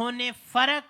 उन्होंने फर्क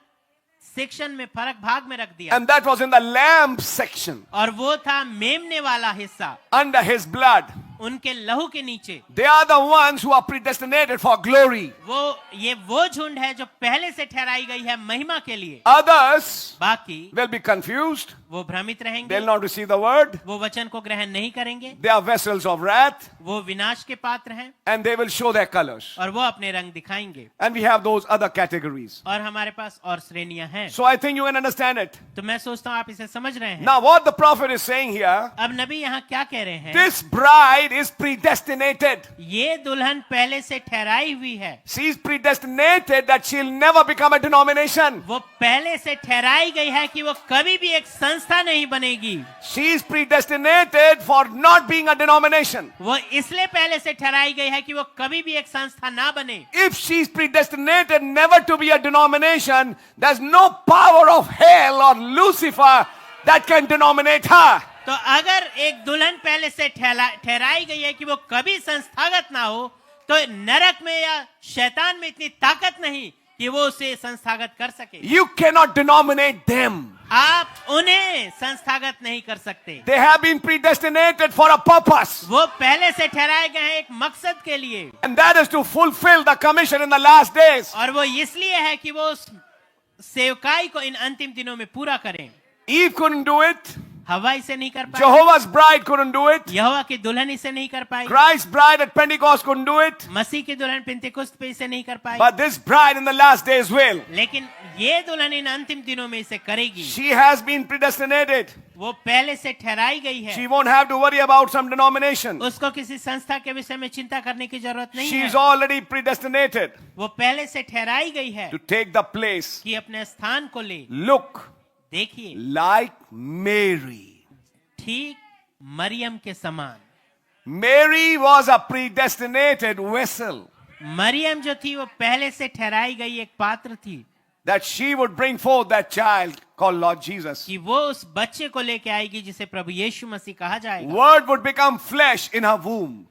सेक्शन में, फर्क भाग में रख दिया, And that was in the lamb section, और वो था मेमने वाला हिस्सा, under his blood. उनके लहू के नीचे। They are the ones who are predestinated for glory. वो झुंड है जो पहले से ठहराई गई है महिमा के लिए। Others बाकी will be confused. वो भ्रमित रहेंगे, They'll not receive the word. वो वचन को ग्रहण नहीं करेंगे, They are vessels of wrath, वो विनाश के पात्र हैं, and they will show their colors. और वो अपने रंग दिखाएंगे। And we have those other categories. और हमारे पास और श्रेणियां हैं। So I think you can understand it. तो मैं सोचता हूं आप इसे समझ रहे हैं। Now what the prophet is saying here, अब नबी यहाँ क्या कह रहे हैं? this bride is predestinated. ये दुल्हन पहले से ठहराई हुई है। She is predestinated that she'll never become a denomination. वो पहले से ठहराई गई है कि वो कभी भी एक संस्था नहीं बनेगी। She is predestinated for not being a denomination. वो इसलिए पहले से ठहराई गई है कि वो कभी भी एक संस्था ना बने। If she is predestinated never to be a denomination, there's no power of hell or Lucifer that can denominate her. तो अगर एक दुल्हन पहले से ठहराई गई है कि वो कभी संस्थागत ना हो, तो नरक में या शैतान में इतनी ताकत नहीं कि वो उसे संस्थागत कर सके। You cannot denominate them. आप उन्हें संस्थागत नहीं कर सकते। They have been predestinated for a purpose. वो पहले से ठहराए गए हैं एक मकसद के लिए, And that is to fulfill the commission in the last days. और वो इसलिए है कि वो उस सेवकाई को इन अंतिम दिनों में पूरा करें। Eve couldn't do it. हवा इसे नहीं कर पाई, Jehovah's bride couldn't do it. यहोवा की दुल्हन इसे नहीं कर पाई, Christ's bride at Pentecost couldn't do it. मसीह की दुल्हन पेंतेकोस्त पे इसे नहीं कर पाई, But this bride in the last days will. लेकिन ये दुल्हन इन अंतिम दिनों में इसे करेगी। She has been predestinated. वो पहले से ठहराई गई है। She won't have to worry about some denomination. उसको किसी संस्था के विषय में चिंता करने की जरूरत नहीं She है। is already predestinated वो पहले से ठहराई गई है to take the place. कि अपने स्थान को ले। Look देखिए, like Mary. ठीक मरियम के समान। Mary was a predestinated vessel Maryam जो थी वो पहले से ठहराई गई एक पात्र थी that she would bring forth that child called Lord Jesus. कि वो उस बच्चे को लेके आएगी जिसे प्रभु यीशु मसीह कहा जाएगा। Word would become flesh in her womb.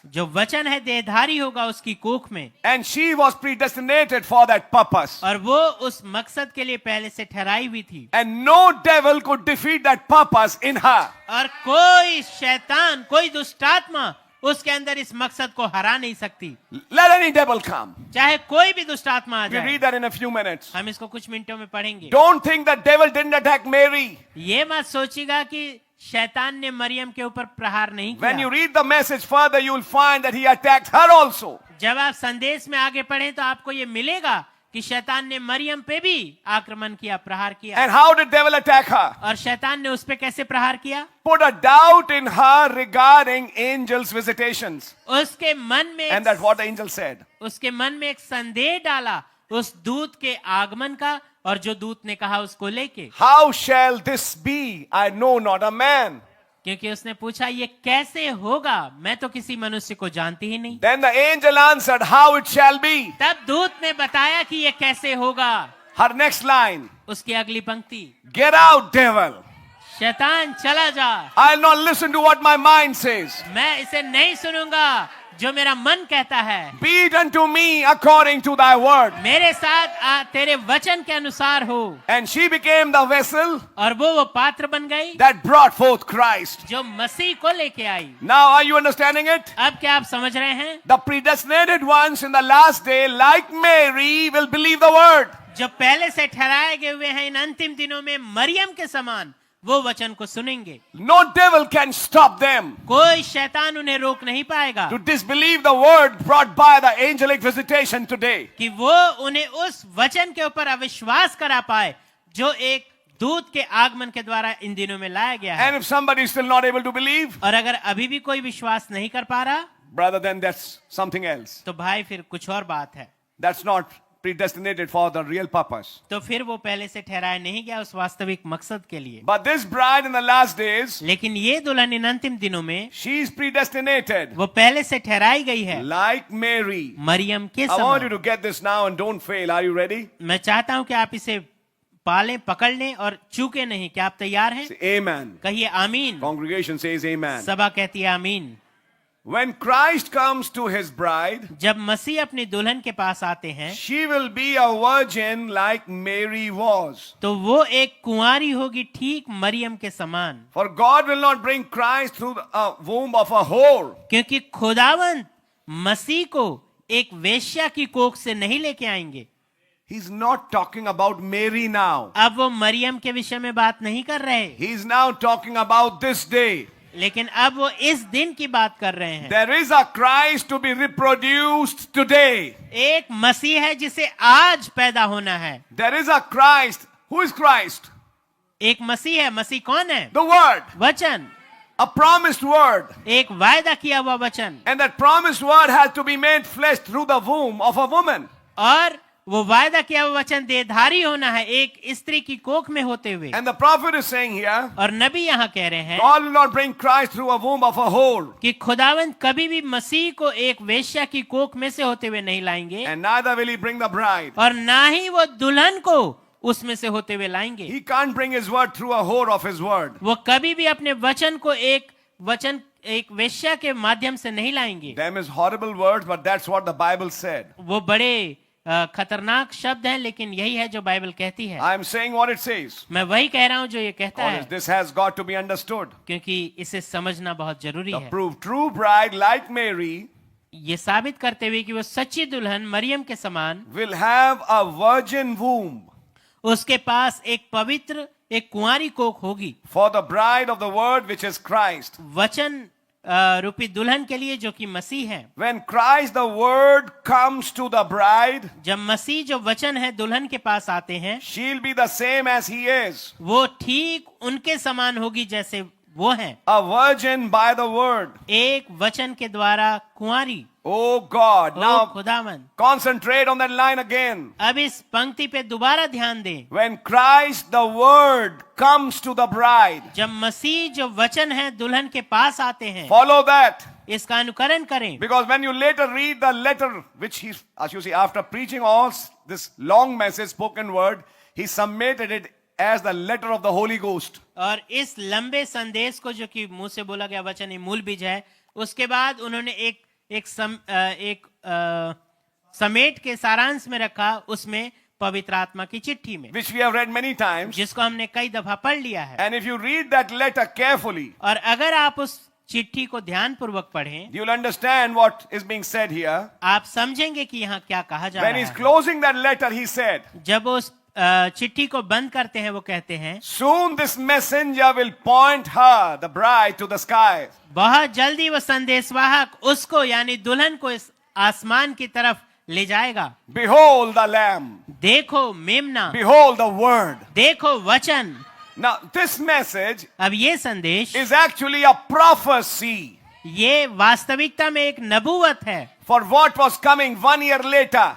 जो वचन है देहधारी होगा उसकी कोख में, And she was predestinated for that purpose. और वो उस मकसद के लिए पहले से ठहराई हुई थी। And no devil could defeat that purpose in her. और कोई शैतान, कोई दुष्टात्मा उसके अंदर इस मकसद को हरा नहीं सकती। Let any devil come. चाहे कोई भी दुष्टात्मा आ We जाए। read that in a few minutes. हम इसको कुछ मिनटों में पढ़ेंगे। Don't think that devil didn't attack Mary. ये मत सोचिएगा कि शैतान ने मरियम के ऊपर प्रहार नहीं When you किया। read the message further, you will find that he attacked her also. जब आप संदेश में आगे पढ़ें तो आपको ये मिलेगा कि शैतान ने मरियम पे भी आक्रमण किया, प्रहार किया। And how did devil attack her? और शैतान ने उस पे कैसे प्रहार किया? Put a doubt in her regarding angels' visitations. उसके मन में And that's what the angel said. उसके मन में एक संदेह डाला उस दूत के आगमन का, और जो दूत ने कहा उसको लेके, How shall this be? I know not a man. क्योंकि उसने पूछा ये कैसे होगा, मैं तो किसी मनुष्य को जानती ही नहीं। Then the angel answered, how it shall be. तब दूत ने बताया कि ये कैसे होगा। Her next line, उसकी अगली पंक्ति, get out, devil. शैतान चला जा, I'll not listen to what my mind says. मैं इसे नहीं सुनूंगा जो मेरा मन कहता है। Be it unto me according to thy word. मेरे साथ तेरे वचन के अनुसार हो। And she became the vessel और वो पात्र बन गई that brought forth Christ. जो मसीह को लेके आई। Now are you understanding it? अब क्या आप समझ रहे हैं? The predestinated ones in the last day, like Mary, will believe the word. जो पहले से ठहराए गए हुए हैं इन अंतिम दिनों में मरियम के समान वो वचन को सुनेंगे। No devil can stop them कोई शैतान उन्हें रोक नहीं पाएगा to disbelieve the word brought by the angelic visitation today. कि वो उन्हें उस वचन के ऊपर अविश्वास करा पाए जो एक दूत के आगमन के द्वारा इन दिनों में लाया गया है। And if somebody is still not able to believe, और अगर अभी भी कोई विश्वास नहीं कर पा रहा, brother, then that's something else. तो भाई फिर कुछ और बात है। That's not predestinated for the real purpose. तो फिर वो पहले से ठहराया नहीं गया उस वास्तविक मकसद के लिए। But this bride in the last days, लेकिन ये दुल्हन इन अंतिम दिनों में she is predestinated वो पहले से ठहराई गई है like Mary. मरियम के I want you समान। to get this now and don't fail. Are you ready? मैं चाहता हूं कि आप इसे पालें, पकड़ लें और चूके नहीं। क्या आप तैयार हैं? Say amen. कहिए आमीन। Congregation says amen. सभा कहती है आमीन। When Christ comes to his bride, जब मसीह अपनी दुल्हन के पास आते हैं she will be a virgin like Mary was. तो वो एक कुंवारी होगी ठीक मरियम के समान, For God will not bring Christ through the womb of a whore. क्योंकि खुदावंत मसीह को एक वेश्या की कोख से नहीं लेके आएंगे। He's not talking about Mary now. अब वो मरियम के विषय में बात नहीं कर रहे, He's now talking about this day. लेकिन अब वो इस दिन की बात कर रहे हैं। There is a Christ to be reproduced today. एक मसीह है जिसे आज पैदा होना है। There is a Christ. Who is Christ? एक मसीह है। मसीह कौन है? The Word. वचन, A promised word. एक वायदा किया हुआ वचन, And that promised word has to be made flesh through the womb of a woman. और वो वायदा किया हुआ वचन देहधारी होना है एक स्त्री की कोख में होते हुए। And the prophet is saying here, और नबी यहाँ कह रहे हैं God will not bring Christ through a womb of a whore. कि खुदावंत कभी भी मसीह को एक वेश्या की कोख में से होते हुए नहीं लाएंगे, And neither will he bring the bride. और ना ही वो दुल्हन को उसमें से होते हुए लाएंगे। He can't bring his word through a whore of his word. वो कभी भी अपने वचन को एक वेश्या के माध्यम से नहीं लाएंगे। Them is horrible words, but that's what the Bible said. वो बड़े खतरनाक शब्द हैं, लेकिन यही है जो बाइबल कहती है। I am saying what it says. मैं वही कह रहा हूँ जो ये कहता है, This has got to be understood. क्योंकि इसे समझना बहुत जरूरी The है। proof true bride like Mary ये साबित करते हुए कि वो सच्ची दुल्हन मरियम के समान, will have a virgin womb. उसके पास एक पवित्र एक कुंवारी कोख होगी, For the bride of the word which is Christ. वचन रूपी दुल्हन के लिए जो कि मसीह है। When Christ the word comes to the bride, जब मसीह जो वचन है दुल्हन के पास आते हैं, she'll be the same as he is. वो ठीक उनके समान होगी जैसे वो हैं, A virgin by the word. एक वचन के द्वारा कुंवारी। Oh God. ओ Now खुदावन, concentrate on that line again. अब इस पंक्ति पे दोबारा ध्यान दें। When Christ the word comes to the bride, जब मसीह जो वचन है दुल्हन के पास आते हैं, follow that. इसका अनुकरण करें। Because when you later read the letter which he, as you see, after preaching all this long message, spoken word, he summated it as the letter of the Holy Ghost. और इस लंबे संदेश को जो कि मुंह से बोला गया वचन ये मूल बीज है, उसके बाद उन्होंने एक समेट के सारांश में रखा, उसमें पवित्र आत्मा की चिट्ठी में, Which we have read many times. जिसको हमने कई दफा पढ़ लिया है। And if you read that letter carefully, और अगर आप उस चिट्ठी को ध्यान पूर्वक पढ़ें, you'll understand what is being said here. आप समझेंगे कि यहाँ क्या कहा जा When रहा he's है। closing that letter, he said, जब उस चिट्ठी को बंद करते हैं, वो कहते हैं, soon this messenger will point her, the bride, to the sky. बहुत जल्दी वो संदेशवाहक उसको यानी दुल्हन को इस आसमान की तरफ ले जाएगा। Behold the lamb. देखो मेमना, Behold the word. देखो वचन। Now, this message अब ये संदेश is actually a prophecy ये वास्तविकता में एक नबूवत है for what was coming 1 year later.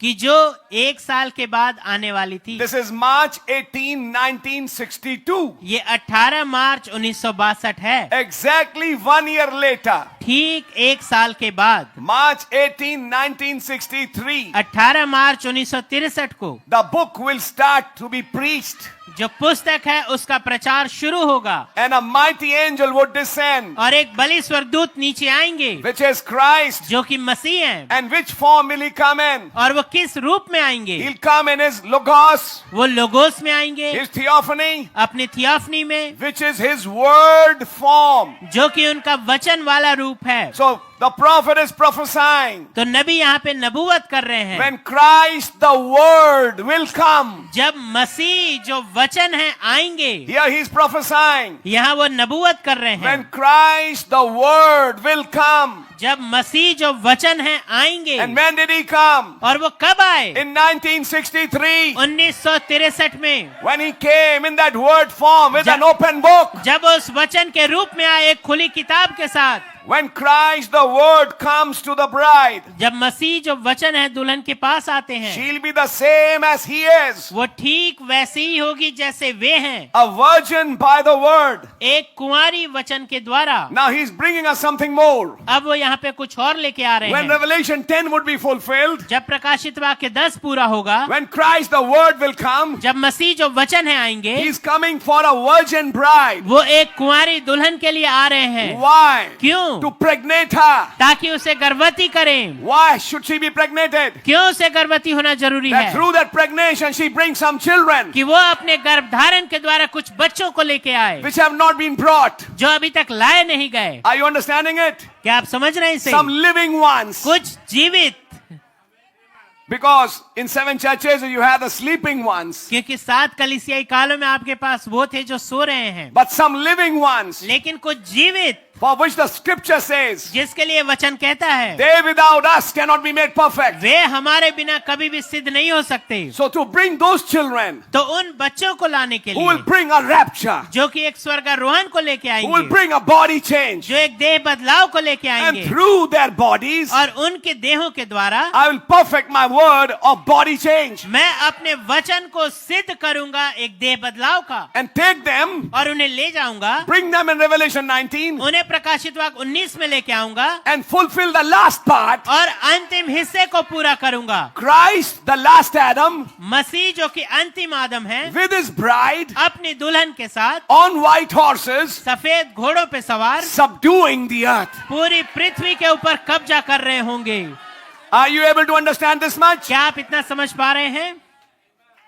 कि जो एक साल के बाद आने वाली थी। This is March 18, 1962. ये 18 मार्च 1962 है। Exactly 1 year later. ठीक एक साल के बाद March 18, 1963. 18 मार्च 1963 को The book will start to be preached. जो पुस्तक है उसका प्रचार शुरू होगा, And a mighty angel would descend, और एक बलि स्वर्गदूत नीचे आएंगे which is Christ. जो कि मसीह हैं। And which form will he come in? और वो किस रूप में आएंगे? He'll come in his logos, वो लोगोस में आएंगे, his theophany, अपनी थियोफनी में, which is his word form. जो कि उनका वचन वाला रूप है। So the prophet is prophesying. तो नबी यहाँ पे नबूवत कर रहे हैं। When Christ the word will come. जब मसीह जो वचन है आएंगे, Here he is prophesying. यहाँ वो नबूवत कर रहे हैं। When Christ the word will come. जब मसीह जो वचन है आएंगे, And when did he come? और वो कब आए? In 1963. 1963 में, When he came in that word form with Ja- an open book. जब उस वचन के रूप में आए एक खुली किताब के साथ। When Christ the word comes to the bride. जब मसीह जो वचन है दुल्हन के पास आते हैं, She'll be the same as he is. वो ठीक वैसी ही होगी जैसे वे हैं, A virgin by the word. एक कुंवारी वचन के द्वारा। Now he's bringing us something more. अब वो यहाँ पे कुछ और लेके आ रहे When हैं। Revelation 10 would be fulfilled. जब प्रकाशित वाक्य 10 पूरा होगा, When Christ the word will come. जब मसीह जो वचन है आएंगे, He's coming for a virgin bride. वो एक कुंवारी दुल्हन के लिए आ रहे हैं। Why? क्यों? to pregnate her. ताकि उसे गर्भवती करें। Why should she be pregnated? क्यों उसे गर्भवती होना जरूरी That है? through that pregnation she brings some children कि वो अपने गर्भधारण के द्वारा कुछ बच्चों को लेके आए which have not been brought. जो अभी तक लाए नहीं गए। Are you understanding it? क्या आप समझ रहे हैं इसे? Some living ones. कुछ जीवित, Because in 7 churches you have the sleeping ones. क्योंकि 7 कलीसियाई कालों में आपके पास वो थे जो सो रहे हैं, But some living ones लेकिन कुछ जीवित for which the scripture says, जिसके लिए वचन कहता है they without us cannot be made perfect. वे हमारे बिना कभी भी सिद्ध नहीं हो सकते। So to bring those children तो उन बच्चों को लाने के who will लिए bring a rapture, जो कि एक स्वर्गारोहण को लेके who will आएंगे, bring a body change, जो एक देह बदलाव को लेके and आएंगे, through their bodies और उनके देहों के द्वारा I will perfect my word of body change मैं अपने वचन को सिद्ध करूंगा एक देह बदलाव का, and take them, और उन्हें ले जाऊंगा, bring them in Revelation 19 उन्हें प्रकाशित वाक्य 19 में लेके आऊंगा and fulfill the last part. और अंतिम हिस्से को पूरा करूंगा। Christ, the last Adam, मसीह जो कि अंतिम आदम है, with his bride अपनी दुल्हन के साथ on white horses, सफेद घोड़ों पे सवार subduing the earth. पूरी पृथ्वी के ऊपर कब्जा कर रहे होंगे। Are you able to understand this much? क्या आप इतना समझ पा रहे हैं?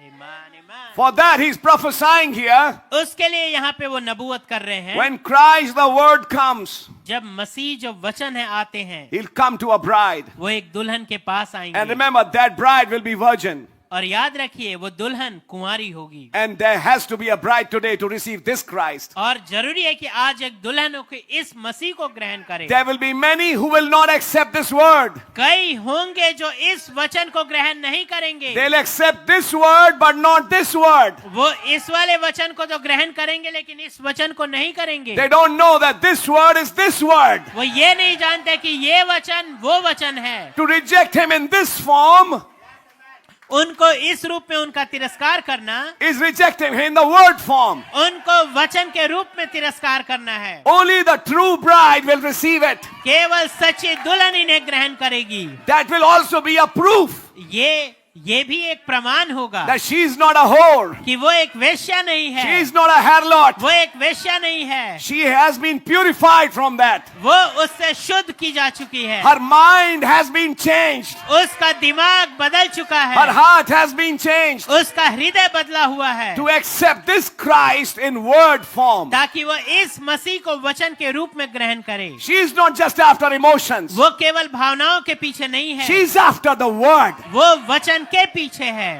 ईमान, ईमान। For that he's prophesying here. उसके लिए यहाँ पे वो नबूवत कर रहे हैं। When Christ the word comes, जब मसीह जो वचन है आते हैं, he'll come to a bride. वो एक दुल्हन के पास And आएंगे, remember, that bride will be virgin. और याद रखिए वो दुल्हन कुंवारी होगी। And there has to be a bride today to receive this Christ. और जरूरी है कि आज एक दुल्हन होकर इस मसीह को ग्रहण करे। There will be many who will not accept this word. कई होंगे जो इस वचन को ग्रहण नहीं करेंगे। They'll accept this word but not this word. वो इस वाले वचन को तो ग्रहण करेंगे लेकिन इस वचन को नहीं करेंगे। They don't know that this word is this word. वो ये नहीं जानते कि ये वचन वो वचन है। To reject him in this form उनको इस रूप में उनका तिरस्कार करना, is rejecting him in the word form. उनको वचन के रूप में तिरस्कार करना है। Only the true bride will receive it. केवल सच्ची दुल्हन इन्हें ग्रहण करेगी। That will also be a proof ये भी एक प्रमाण होगा that she is not a whore. कि वो एक वेश्या नहीं She है, is not a harlot. वो एक वेश्या नहीं है, She has been purified from that. वो उससे शुद्ध की जा चुकी है, Her mind has been changed. उसका दिमाग बदल चुका Her है, heart has been changed उसका हृदय बदला हुआ है, to accept this Christ in word form. ताकि वो इस मसीह को वचन के रूप में ग्रहण करे। She is not just after emotions. वो केवल भावनाओं के पीछे नहीं है, She is after the word. वो वचन के पीछे है।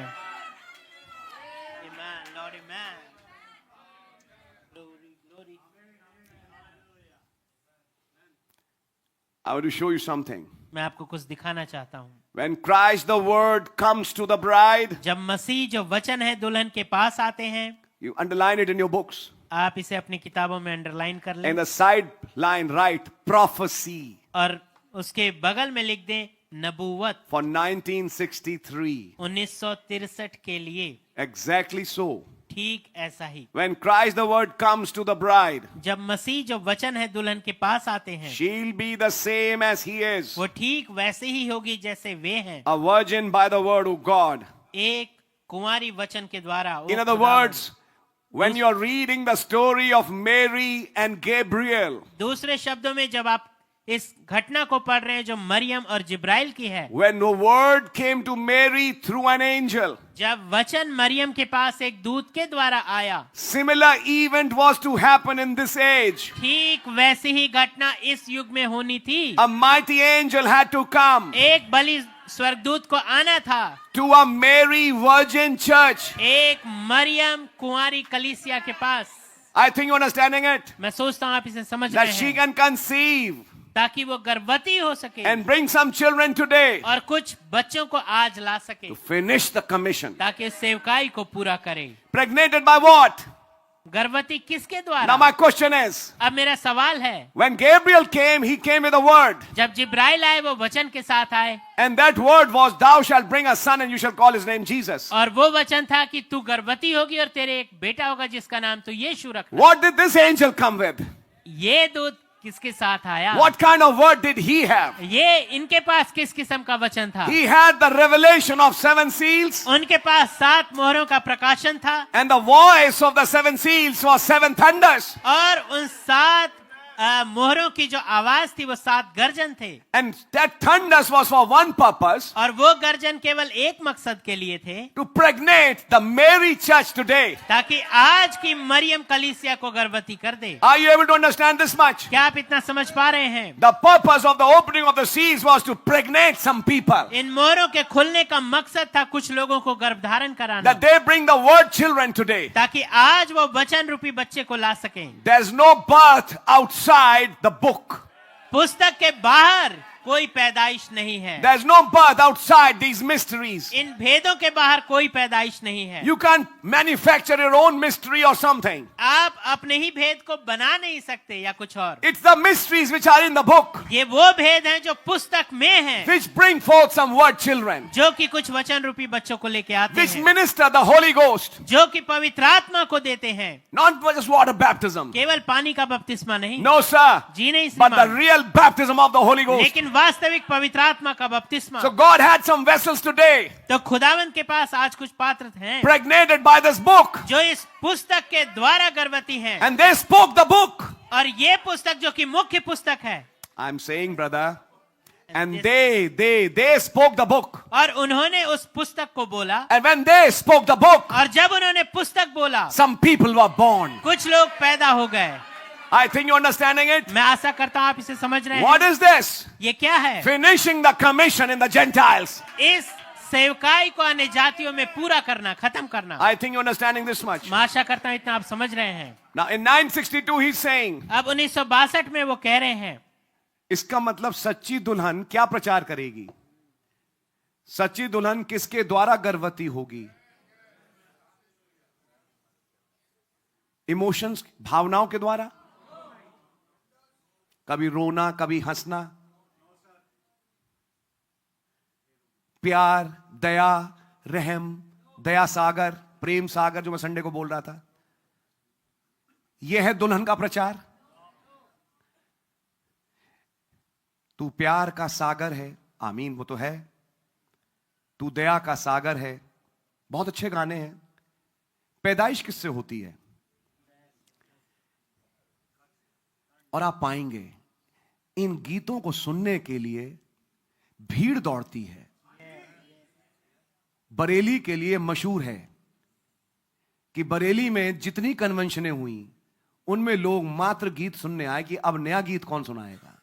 Amen, Lord, amen. Glory, glory. I want to show you something. मैं आपको कुछ दिखाना चाहता हूँ। When Christ the word comes to the bride, जब मसीह जो वचन है दुल्हन के पास आते हैं, you underline it in your books. आप इसे अपनी किताबों में अंडरलाइन कर लें In the side line, write prophecy और उसके बगल में लिख दें नबूवत for 1963. 1963 के लिए। Exactly so. ठीक ऐसा ही When Christ the word comes to the bride, जब मसीह जो वचन है दुल्हन के पास आते हैं, she'll be the same as he is. वो ठीक वैसे ही होगी जैसे वे हैं, A virgin by the word of God. एक कुंवारी वचन के द्वारा। In other words, when you're reading the story of Mary and Gabriel, दूसरे शब्दों में जब आप इस घटना को पढ़ रहे हैं जो मरियम और जिब्राइल की है, when the word came to Mary through an angel, जब वचन मरियम के पास एक दूत के द्वारा आया, similar event was to happen in this age. ठीक वैसी ही घटना इस युग में होनी थी। A mighty angel had to come एक बलि स्वर्गदूत को आना था to a Mary virgin church. एक मरियम कुंवारी कलीसिया के पास। I think you're understanding it. मैं सोचता हूँ आप इसे समझ That रहे she हैं, can conceive ताकि वो गर्भवती हो सके and bring some children today और कुछ बच्चों को आज ला सके, to finish the commission. ताकि सेवकाई को पूरा करे। Pregnated by what? गर्भवती किसके Now द्वारा? my question is, अब मेरा सवाल है, when Gabriel came, he came with a word. जब जिब्राइल आए वो वचन के साथ आए, And that word was, thou shalt bring a son and you shall call his name Jesus. और वो वचन था कि तू गर्भवती होगी और तेरे एक बेटा होगा जिसका नाम तू यीशु रखना। What did this angel come with? ये दूत किसके साथ आया? What kind of word did he have? ये इनके पास किस किस्म का वचन था? He had the revelation of 7 seals, उनके पास 7 मोहरों का प्रकाशन था and the voice of the 7 seals was 7 thunders. और उन 7 मोहरों की जो आवाज थी वो 7 गर्जन थे, And that thunders was for one purpose, और वो गर्जन केवल एक मकसद के लिए थे, to pregnate the Mary church today. ताकि आज की मरियम कलीसिया को गर्भवती कर दे। Are you able to understand this much? क्या आप इतना समझ पा रहे हैं? The purpose of the opening of the seas was to pregnate some people, इन मोहरों के खुलने का मकसद था कुछ लोगों को गर्भधारण कराना, that they bring the word children today. ताकि आज वो वचन रूपी बच्चे को ला सकें। There's no birth outside the book. पुस्तक के बाहर कोई पैदाइश नहीं है। There's no birth outside these mysteries. इन भेदों के बाहर कोई पैदाइश नहीं है। You can't manufacture your own mystery or something. आप अपने ही भेद को बना नहीं सकते या कुछ और। It's the mysteries which are in the book, ये वो भेद हैं जो पुस्तक में हैं, which bring forth some word children, जो कि कुछ वचन रूपी बच्चों को लेके आते which हैं, minister the Holy Ghost. जो कि पवित्र आत्मा को देते हैं। Not just water baptism. केवल पानी का बपतिस्मा नहीं, No, sir. जी नहीं But the श्रीमान, real baptism of the Holy Ghost. लेकिन वास्तविक पवित्र आत्मा का बपतिस्मा। So God had some vessels today, तो खुदावंत के पास आज कुछ पात्र हैं pregnated by this book, जो इस पुस्तक के द्वारा गर्भवती हैं, and they spoke the book. और ये पुस्तक जो कि मुख्य पुस्तक है, I'm saying, brother, and they spoke the book. और उन्होंने उस पुस्तक को बोला, And when they spoke the book, और जब उन्होंने पुस्तक बोला, some people were born. कुछ लोग पैदा हो गए। I think you're understanding it. मैं आशा करता हूं आप इसे समझ रहे What हैं। is this? ये क्या है? Finishing the commission in the Gentiles. इस सेवकाई को अन्य जातियों में पूरा करना, खत्म करना। I think you're understanding this much. मैं आशा करता हूं इतना आप समझ रहे हैं। Now in 962 he's saying, अब 1962 में वो कह रहे हैं, इसका मतलब सच्ची दुल्हन क्या प्रचार करेगी? सच्ची दुल्हन किसके द्वारा गर्भवती होगी? इमोशंस, भावनाओं के द्वारा? कभी रोना, कभी हंसना, प्यार, दया, रहम, दया सागर, प्रेम सागर, जो मैं संडे को बोल रहा था, यह है दुल्हन का प्रचार। तू प्यार का सागर है, आमीन, वो तो है। तू दया का सागर है, बहुत अच्छे गाने हैं। पैदाइश किससे होती है? और आप पाएंगे इन गीतों को सुनने के लिए भीड़ दौड़ती है। बरेली के लिए मशहूर है कि बरेली में जितनी कन्वेंशनें हुई उनमें लोग मात्र गीत सुनने आए कि अब नया गीत कौन सुनाएगा।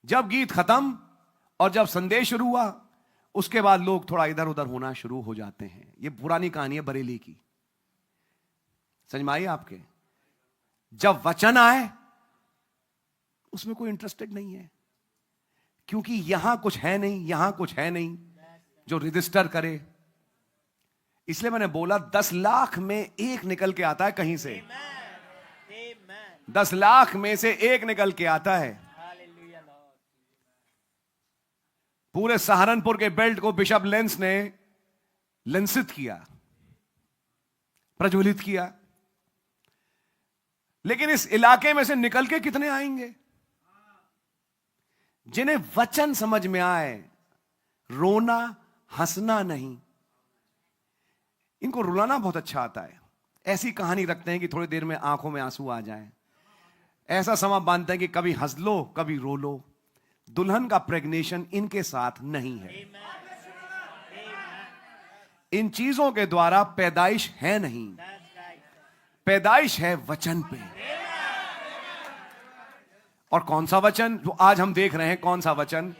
जब गीत खत्म और जब संदेश शुरू हुआ, उसके बाद लोग थोड़ा इधर उधर होना शुरू हो जाते हैं। ये पुरानी कहानी है बरेली की, समझ में आई आपके? जब वचन आए उसमें कोई इंटरेस्टेड नहीं है, क्योंकि यहां कुछ है नहीं, यहां कुछ है नहीं जो रजिस्टर करे। इसलिए मैंने बोला 10 लाख में एक निकल के आता है कहीं से। 10 लाख में से एक निकल के आता है। पूरे सहारनपुर के बेल्ट को बिशप लेंस ने लेंसित किया, प्रज्वलित किया, लेकिन इस इलाके में से निकल के कितने आएंगे जिन्हें वचन समझ में आए? रोना हंसना नहीं, इनको रुलाना बहुत अच्छा आता है। ऐसी कहानी रखते हैं कि थोड़ी देर में आंखों में आंसू आ जाए। ऐसा समा बांधते हैं कि कभी हंस लो कभी रो लो। दुल्हन का प्रेग्नेशन इनके साथ नहीं है। इन चीजों के द्वारा पैदाइश है नहीं, पैदाइश है वचन पे। और कौन सा वचन जो आज हम देख रहे हैं? कौन सा वचन?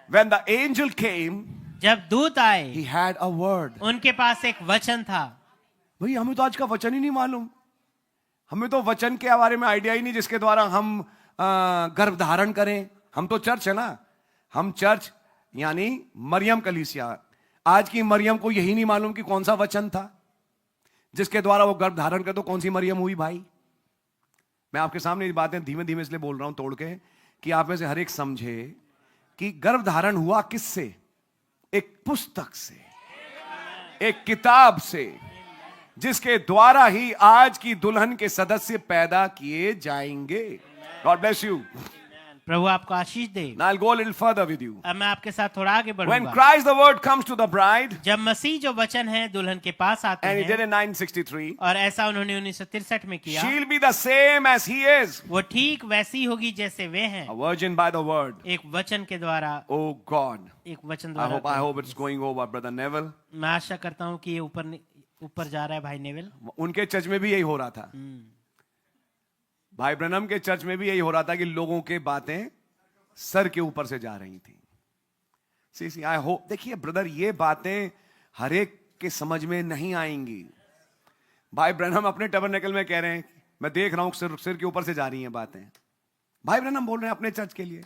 When the angel came, जब दूत आए, he had a word. उनके पास एक वचन था। भाई हमें तो आज का वचन ही नहीं मालूम। हमें तो वचन के बारे में आइडिया ही नहीं जिसके द्वारा हम गर्भ धारण करें। हम तो चर्च है ना, हम चर्च यानी मरियम कलीसिया। आज की मरियम को यही नहीं मालूम कि कौन सा वचन था जिसके द्वारा वो गर्भ धारण कर। तो कौन सी मरियम हुई भाई? मैं आपके सामने ये बातें धीमे धीमे इसलिए बोल रहा हूं तोड़ के, कि आप में से हर एक समझे कि गर्भ धारण हुआ किससे? एक पुस्तक से, एक किताब से, जिसके द्वारा ही आज की दुल्हन के सदस्य पैदा किए जाएंगे। God bless you. प्रभु आपको आशीष दे। Now I'll go a little further with you. अब मैं आपके साथ थोड़ा आगे When बढ़ूंगा। Christ the Word comes to the bride, जब मसीह जो वचन है दुल्हन के पास आते and he did हैं, in 963, और ऐसा उन्होंने 1963 में किया, she'll be the same as he is, वो ठीक वैसी होगी जैसे वे हैं, a virgin by the Word. एक वचन के द्वारा, Oh God. एक वचन I द्वारा। hope it's going over, Brother Neville. मैं आशा करता हूँ कि ये ऊपर जा रहा है भाई नेविल। उनके चर्च में भी यही हो रहा था। भाई ब्रनम के चर्च में भी यही हो रहा था कि लोगों के बातें सर के ऊपर से जा रही थी। सी आई होप, देखिए ब्रदर, ये बातें हर एक के समझ में नहीं आएंगी। भाई ब्रनम अपने टबरनेकल में कह रहे हैं, मैं देख रहा हूं सिर के ऊपर से जा रही हैं बातें। भाई ब्रनम बोल रहे हैं अपने चर्च के लिए,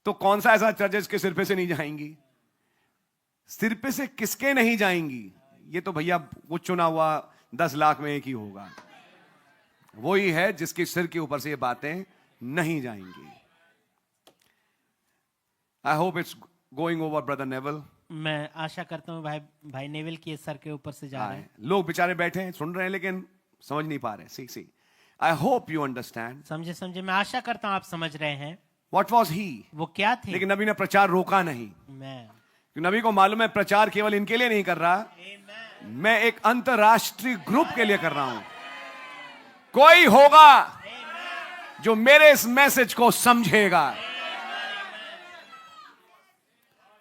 तो कौन सा ऐसा चर्च है जिसके सिर पे से नहीं जाएंगी? सिर पे से किसके नहीं जाएंगी? ये तो भैया वो चुना हुआ 10 लाख में एक ही होगा, वही है जिसके सिर के ऊपर से ये बातें नहीं जाएंगी। I hope it's going over brother naval. मैं आशा करता हूँ भाई नेविल की सर के ऊपर से जा रहे हैं। लोग बेचारे बैठे हैं, सुन रहे हैं, लेकिन समझ नहीं पा रहे। सी आई होप यू अंडरस्टैंड। समझे मैं आशा करता हूँ आप समझ रहे हैं। व्हाट वाज ही, वो क्या थे? लेकिन नबी ने प्रचार रोका नहीं। नबी को मालूम है प्रचार केवल इनके लिए नहीं कर रहा, मैं एक अंतरराष्ट्रीय ग्रुप के लिए कर रहा हूं। कोई होगा जो मेरे इस मैसेज को समझेगा,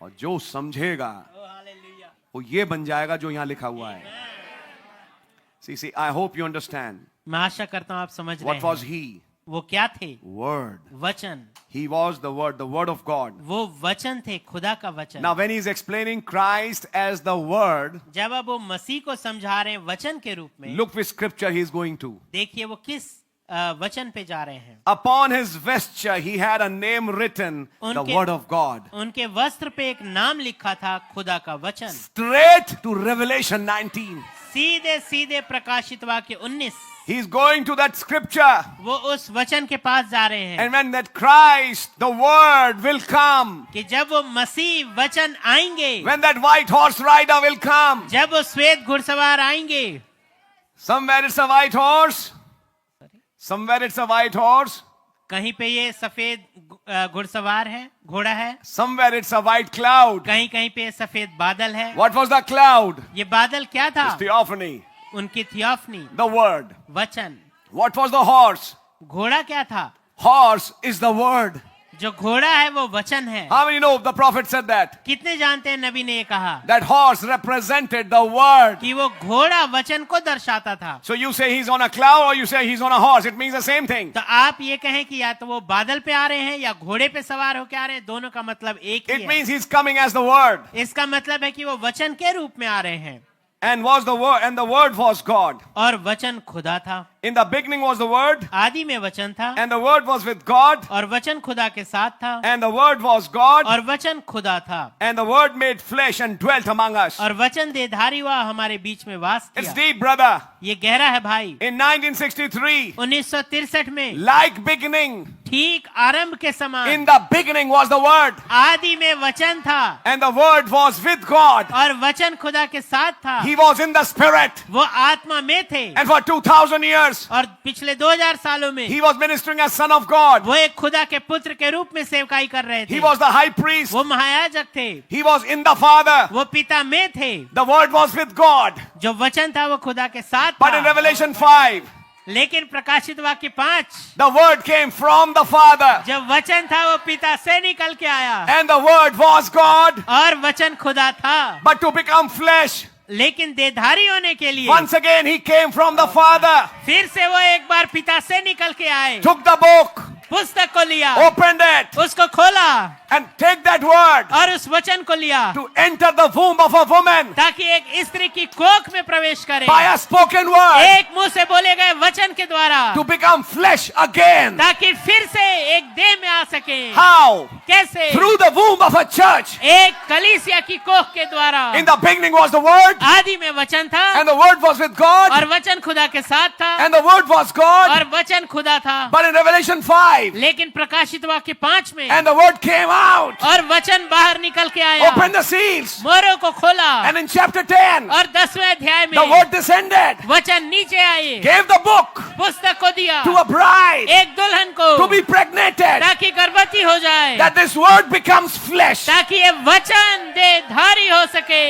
और जो समझेगा वो ये बन जाएगा जो यहां लिखा हुआ है। सी आई होप यू अंडरस्टैंड। मैं आशा करता हूं आप समझ रहे हैं। What was he? वो क्या थे? वर्ड, वचन। He was the word of God. वो वचन थे, खुदा का वचन। Now when he is explaining Christ as the word, जब अब वो मसीह को समझा रहे हैं वचन के रूप में, look which scripture he is going to. देखिए वो किस वचन पे जा रहे हैं। Upon his vesture he had a name written, the word of God. उनके वस्त्र पे एक नाम लिखा था, खुदा का वचन। Straight to Revelation 19. सीधे प्रकाशित वाक्य 19। He is going to that scripture. वो उस वचन के पास जा रहे हैं। And when that Christ, the word, will come, कि जब वो मसीह वचन आएंगे, when that white horse rider will come, जब वो श्वेत घुड़सवार आएंगे, somewhere it's a white horse, somewhere it's a white horse, कहीं पे ये सफेद घुड़सवार है, घोड़ा है, somewhere it's a white cloud, कहीं पे सफेद बादल है। what was the cloud? ये बादल क्या था? It's theophany, उनकी थियोफनी, the word. वचन। What was the horse? घोड़ा क्या था? Horse is the word. जो घोड़ा है वो वचन है। How many know the prophet said that? कितने जानते हैं नबी ने ये कहा? That horse represented the word. कि वो घोड़ा वचन को दर्शाता था। So you say he's on a cloud or you say he's on a horse. It means the same thing. तो आप ये कहें कि या तो वो बादल पे आ रहे हैं या घोड़े पे सवार होके आ रहे हैं, दोनों का मतलब एक ही It है। means he's coming as the word. इसका मतलब है कि वो वचन के रूप में आ रहे हैं। And was the word, and the word was God. और वचन खुदा था। In the beginning was the word, आदि में वचन था। and the word was with God, और वचन खुदा के साथ था। and the word was God, और वचन खुदा था। and the word made flesh and dwelt among us. और वचन देहधारी हुआ हमारे बीच में वास It's किया। deep, brother. ये गहरा है भाई। In 1963, 1963 में like beginning, ठीक आरंभ के समान in the beginning was the word, आदि में वचन था। and the word was with God. और वचन खुदा के साथ था। He was in the spirit, वो आत्मा में थे। and for 2000 years और पिछले 2000 सालों में he was ministering as son of God. वो एक खुदा के पुत्र के रूप में सेवकाई कर रहे थे। He was the high priest. वो महायाजक थे। He was in the Father. वो पिता में थे। The word was with God. जो वचन था वो खुदा के साथ But in था। Revelation 5, लेकिन प्रकाशित वाक्य 5, the word came from the Father, जब वचन था वो पिता से निकल के आया। and the word was God. और वचन खुदा था। But to become flesh, लेकिन देहधारी होने के लिए once again he came from the Father, फिर से वो एक बार पिता से निकल के आए। took the book, पुस्तक को लिया, opened it, उसको खोला and take that word और उस वचन को लिया to enter the womb of a woman ताकि एक स्त्री की कोख में प्रवेश करे। by a spoken word, एक मुंह से बोले गए वचन के द्वारा, to become flesh again. ताकि फिर से एक देह में आ सके। How? कैसे? Through the womb of a church. एक कलीसिया की कोख के द्वारा। In the beginning was the word, आदि में वचन था and the word was with God, और वचन खुदा के साथ था and the word was God. और वचन खुदा था। But in Revelation 5, 5. लेकिन प्रकाशित वाक्य 5 में And the word came out. और वचन बाहर निकल के आया, Opened the seals. मोहरों को खोला, And in chapter 10, और 10वें अध्याय the में word descended. वचन नीचे आए, Gave the book पुस्तक को दिया to a bride एक दुल्हन को, to be pregnated. ताकि गर्भवती हो जाए, That this word becomes flesh. ताकि ये वचन देहधारी हो सके।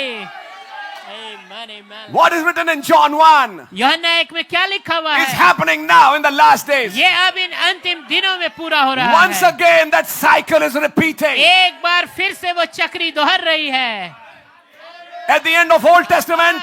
Amen, amen. What is written in John 1 यूहन्ना 1 में क्या लिखा हुआ is है? happening now in the last days. ये अब इन अंतिम दिनों में पूरा हो रहा Once है। again, that cycle is repeating. एक बार फिर से वो चक्री दोहर रही है। At the end of Old Testament,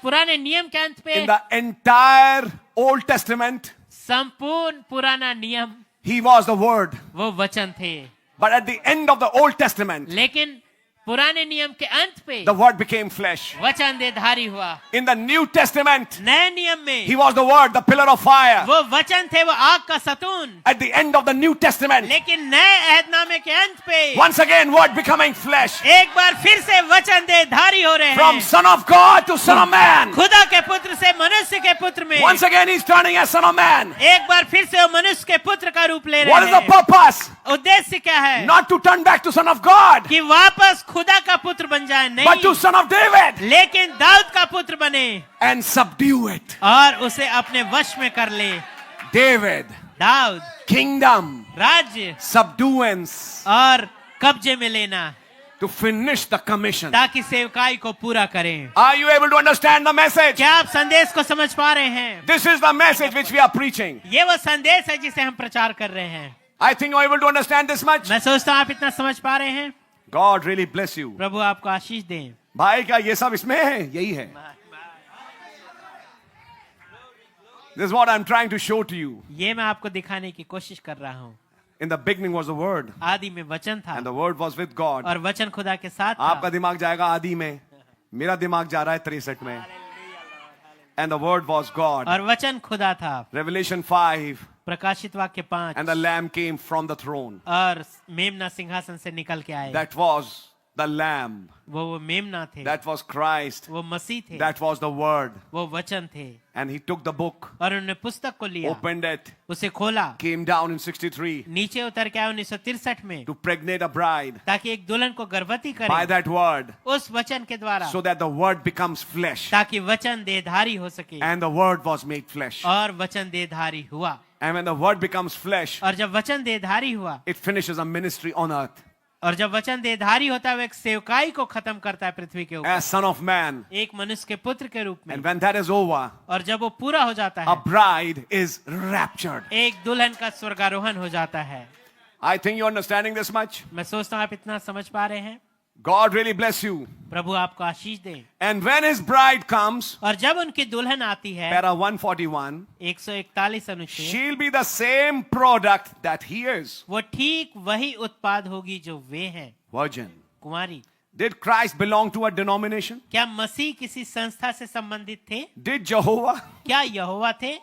पुराने नियम के अंत पे, in the entire Old Testament, संपूर्ण पुराना नियम He was the Word. वो वचन थे, But at the end of the Old Testament, लेकिन पुराने नियम के अंत पे the Word became flesh. वचन देहधारी हुआ। In the New Testament, नए नियम में He was the Word, the pillar of fire. वो वचन थे, वो आग का सतून। At the end of the New Testament, लेकिन नए अहदनामे के अंत पे once again, Word becoming flesh. एक बार फिर से वचन देहधारी हो रहे From हैं, Son of God to Son of Man. खुदा के पुत्र से मनुष्य के पुत्र में। Once again, He's turning as Son of Man. एक बार फिर से वो मनुष्य के पुत्र का रूप ले What is रहे the हैं। purpose? उद्देश्य क्या है? Not to turn back to Son of God, कि वापस खुदा का पुत्र बन जाए, but to नहीं, Son of David लेकिन दाऊद का पुत्र बने and subdue it. और उसे अपने वश में कर ले। David, दाऊद, kingdom, राज्य subduance, और कब्जे में लेना, to finish the commission. ताकि सेवकाई को पूरा करें। Are you able to understand the message? क्या आप संदेश को समझ पा रहे हैं? This is the message which we are preaching. ये वो संदेश है जिसे हम प्रचार कर रहे हैं। I think you're able to understand this much. मैं सोचता हूँ आप इतना समझ पा रहे हैं। God really bless you. प्रभु आपको आशीष दें। भाई क्या ये सब इसमें है? यही है. This is what I'm trying to show to you. ये मैं आपको दिखाने की कोशिश कर रहा हूँ। In the beginning was the Word, आदि में वचन था and the Word was with God. और वचन खुदा के साथ आपका था, दिमाग जाएगा आदि में, मेरा दिमाग जा रहा है 63 में. And the Word was God. और वचन खुदा था। Revelation 5, प्रकाशित वाक्य 5, and the Lamb came from the throne. और मेमना सिंहासन से निकल के आए। That was the Lamb. वो मेमना थे, That was Christ. वो मसीह थे, That was the Word. वो वचन थे। And He took the book, और उन्होंने पुस्तक को लिया, opened it, उसे खोला, came down in 63 नीचे उतर के आया 1963 में, to pregnate a bride ताकि एक दुल्हन को गर्भवती by करे that Word, उस वचन के द्वारा, so that the Word becomes flesh. ताकि वचन देहधारी हो सके। And the Word was made flesh. और वचन देहधारी हुआ, And when the Word becomes flesh, और जब वचन देहधारी हुआ, it finishes a ministry on earth. और जब वचन देहधारी होता है वो एक सेवकाई को खत्म करता है पृथ्वी के ऊपर, As Son of Man. एक मनुष्य के पुत्र के रूप में। And when that is over, और जब वो पूरा हो जाता a है, bride is raptured. एक दुल्हन का स्वर्गारोहण हो जाता है। I think you're understanding this much. मैं सोचता हूँ आप इतना समझ पा रहे हैं। God really bless you. प्रभु आपको आशीष दे। And when His bride comes, और जब उनकी दुल्हन आती है, para 141, 141 अनुच्छेद, she'll be the same product that He is. वो ठीक वही उत्पाद होगी जो वे हैं, Virgin. कुंवारी। Did Christ belong to a denomination? क्या मसीह किसी संस्था से संबंधित थे? Did Jehovah? क्या यहोवा थे?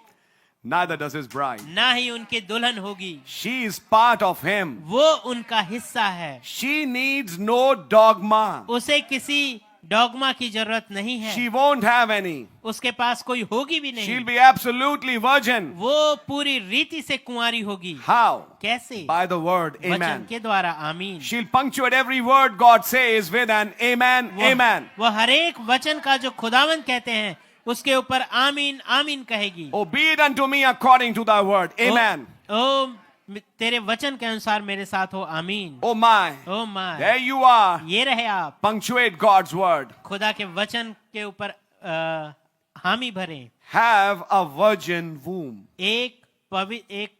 Neither does His bride. ना ही उनकी दुल्हन होगी, She is part of Him. वो उनका हिस्सा है। She needs no dogma. उसे किसी डॉगमा की जरूरत नहीं है, She won't have any. उसके पास कोई होगी भी She'll नहीं, be absolutely virgin. वो पूरी रीति से कुंवारी होगी। How? कैसे? By the word. वचन Amen. के द्वारा। आमीन। She'll punctuate every word God says with an amen, amen. वो हर एक वचन का जो खुदावंद कहते हैं उसके ऊपर आमीन आमीन कहेगी। Oh, be it unto me according to thy word. Amen. ओ तेरे वचन के अनुसार मेरे साथ हो। आमीन। Oh my. Oh my, There you are. ये रहे आप, Punctuate God's word. खुदा के वचन के ऊपर हामी भरें। Have a virgin womb. एक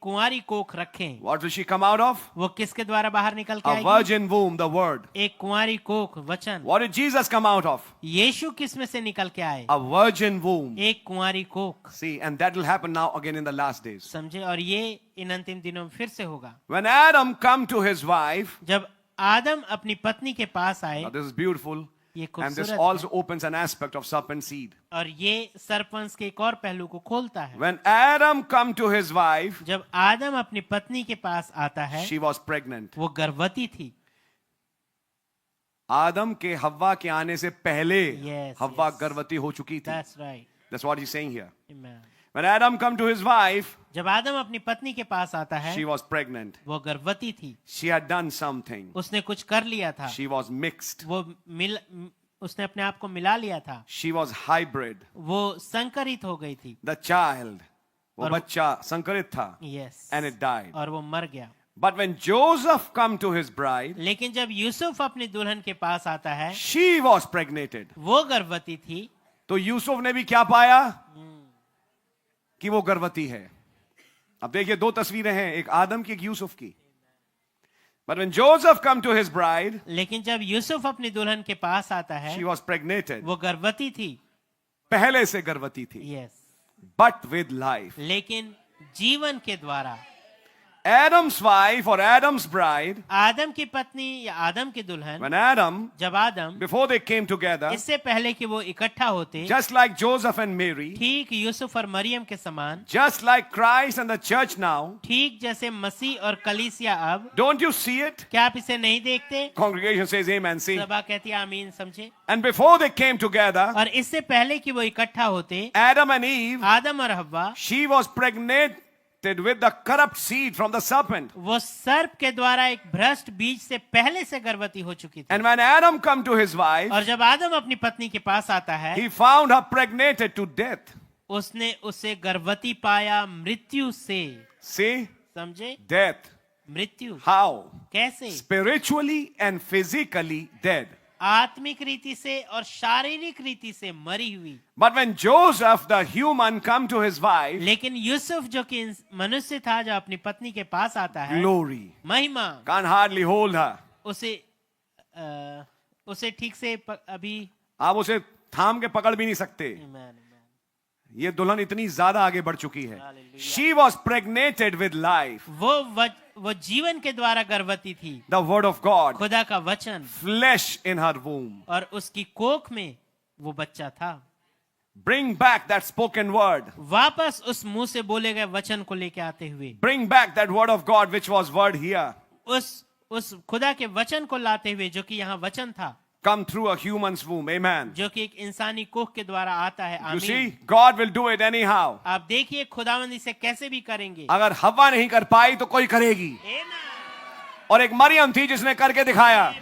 कुंवारी कोख रखें। What will she come out of? वो किसके द्वारा बाहर निकल के A आएगी? virgin womb, the word. एक कुंवारी कोख, वचन। What did Jesus come out of? यीशु किस में से निकल के आए? A virgin womb. एक कुंवारी कोख। See, and that will happen now again in the last days. समझे? और ये इन अंतिम दिनों में फिर से होगा। When Adam come to his wife, जब आदम अपनी पत्नी के पास आए, now this is beautiful, ये and this खूबसूरत also है, opens an aspect of serpent seed. और ये सरपंच के एक और पहलू को खोलता है। When Adam come to his wife, जब आदम अपनी पत्नी के पास आता है, she was pregnant. वो गर्भवती थी। आदम के हव्वा के आने से पहले Yes, हव्वा yes. गर्भवती हो चुकी थी. That's right. That's what he's saying here. Amen. When Adam come to his wife, जब आदम अपनी पत्नी के पास आता है she was pregnant. वो गर्भवती थी, She had done something. उसने कुछ कर लिया था, She was mixed. उसने अपने आप को मिला लिया था, She was hybrid. वो संकरित हो गई थी। The child, वो बच्चा संकरित था. Yes. And it died. और वो मर गया। But when Joseph come to his bride, लेकिन जब यूसुफ अपनी दुल्हन के पास आता है, she was pregnated. वो गर्भवती थी। तो यूसुफ ने भी क्या पाया कि वो गर्भवती है। अब देखिए दो तस्वीरें हैं, एक आदम की, एक यूसुफ की। But when Joseph come to his bride, लेकिन जब यूसुफ अपनी दुल्हन के पास आता है, she was pregnated. वो गर्भवती थी। पहले से गर्भवती थी, यस, but with life. लेकिन जीवन के द्वारा। Adam's wife or Adam's bride, आदम की पत्नी या आदम की दुल्हन, when Adam, जब आदम, before they came together, इससे पहले कि वो इकट्ठा होते, just like Joseph and Mary, ठीक यूसुफ और मरियम के समान, just like Christ and the church now, ठीक जैसे मसीह और कलीसिया अब, don't you see it? क्या आप इसे नहीं देखते? Congregation says amen, see. सभा कहती है आमीन, समझे? And before they came together, और इससे पहले कि वो इकट्ठा होते, Adam and Eve, आदम और हव्वा, she was pregnant with the corrupt seed from the serpent. वो सर्प के द्वारा एक भ्रष्ट बीज से पहले से गर्भवती हो चुकी थी। And when Adam come to his wife, और जब आदम अपनी पत्नी के पास आता है, he found her pregnated to death. उसने उसे गर्भवती पाया मृत्यु से। See? समझे? Death. मृत्यु। How? कैसे? Spiritually and physically dead. आत्मिक रीति से और शारीरिक रीति से मरी हुई। But when Joseph, the human, come to his wife, लेकिन यूसुफ जो कि मनुष्य था, जो अपनी पत्नी के पास आता है, glory, महिमा, can't hardly hold her. उसे ठीक से अभी आप उसे थाम के पकड़ भी नहीं सकते। ये दुल्हन इतनी ज्यादा आगे बढ़ चुकी है। She was pregnated with life. वो जीवन के द्वारा गर्भवती थी। The word of God. खुदा का वचन। Flesh in her womb. और उसकी कोख में वो बच्चा था। Bring back that spoken word. वापस उस मुंह से बोले गए वचन को लेके आते हुए। Bring back that word of God which was word here. उस खुदा के वचन को लाते हुए जो कि यहाँ वचन था। Come through a human's womb. Amen. जो कि एक इंसानी कोख के द्वारा आता है। You see, God will do it anyhow. आप देखिए खुदावंद इसे कैसे भी करेंगे। अगर हवा नहीं कर पाई तो कोई करेगी। और एक मरियम थी जिसने करके दिखाया।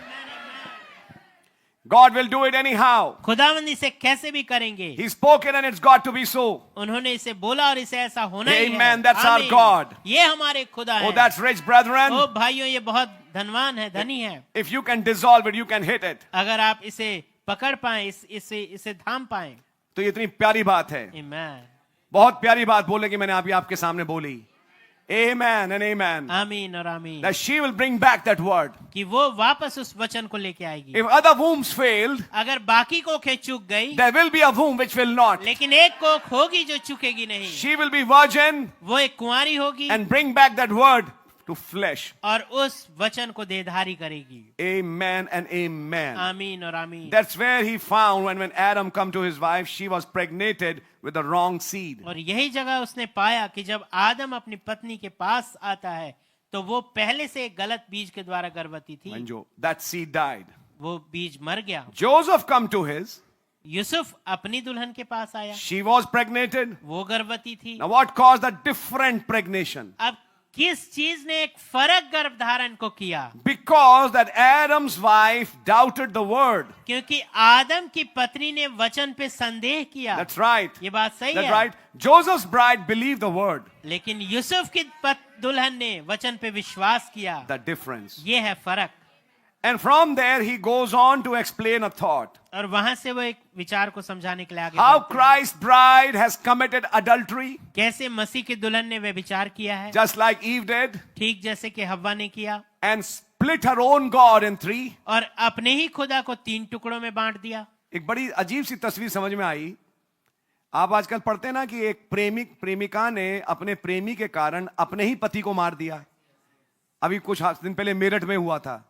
God will do it anyhow. खुदावंद इसे कैसे भी करेंगे। He spoke it and it's got to be so. उन्होंने इसे बोला और इसे ऐसा होना ही है। Amen. That's our God. ये हमारे खुदा है। Oh, that's rich, brethren. ओ भाइयों, ये बहुत धनवान है, धनी है। If you can dissolve it, you can hit it. अगर आप इसे पकड़ पाए, इसे थाम पाए, तो ये इतनी प्यारी बात है। Amen. बहुत प्यारी बात बोले कि मैंने अभी आपके सामने बोली। Amen and amen. आमीन और आमीन। That she will bring back that word. कि वो वापस उस वचन को लेके आएगी। If other wombs failed, अगर बाकी कोखें चूक गई, there will be a womb which will not. लेकिन एक कोख होगी जो चूकेगी नहीं। She will be virgin. वो एक कुंवारी होगी And bring back that word to flesh. और उस वचन को देहधारी करेगी। Amen and amen. आमीन और आमीन। That's where he found when Adam come to his wife, she was pregnated with the wrong seed. और यही जगह उसने पाया कि जब आदम अपनी पत्नी के पास आता है तो वो पहले से एक गलत बीज के द्वारा गर्भवती थी। And that seed died. वो बीज मर गया। Joseph come to his. Yusuf अपनी दुल्हन के पास आया। She was pregnated. वो गर्भवती थी। Now what caused the different pregnation? अब किस चीज ने एक फर्क गर्भधारण को किया? Because that Adam's wife doubted the word. क्योंकि आदम की पत्नी ने वचन पे संदेह किया। That's right. ये बात सही That's है। right. Joseph's bride believed the word. लेकिन यूसुफ की दुल्हन ने वचन पे विश्वास किया। The difference. ये है फर्क। And from there he goes on to explain a thought. और वहां से वो एक विचार को समझाने के लिए आगे How बढ़ते हैं। Christ's bride has committed adultery. कैसे मसीह की दुल्हन ने वे विचार किया है, Just like Eve did. ठीक जैसे कि हव्वा ने किया, And split her own God in three. और अपने ही खुदा को 3 टुकड़ों में बांट दिया। एक बड़ी अजीब सी तस्वीर समझ में आई। आप आजकल पढ़ते ना कि एक प्रेमिका ने अपने प्रेमी के कारण अपने ही पति को मार दिया। अभी कुछ दिन पहले मेरठ में हुआ था,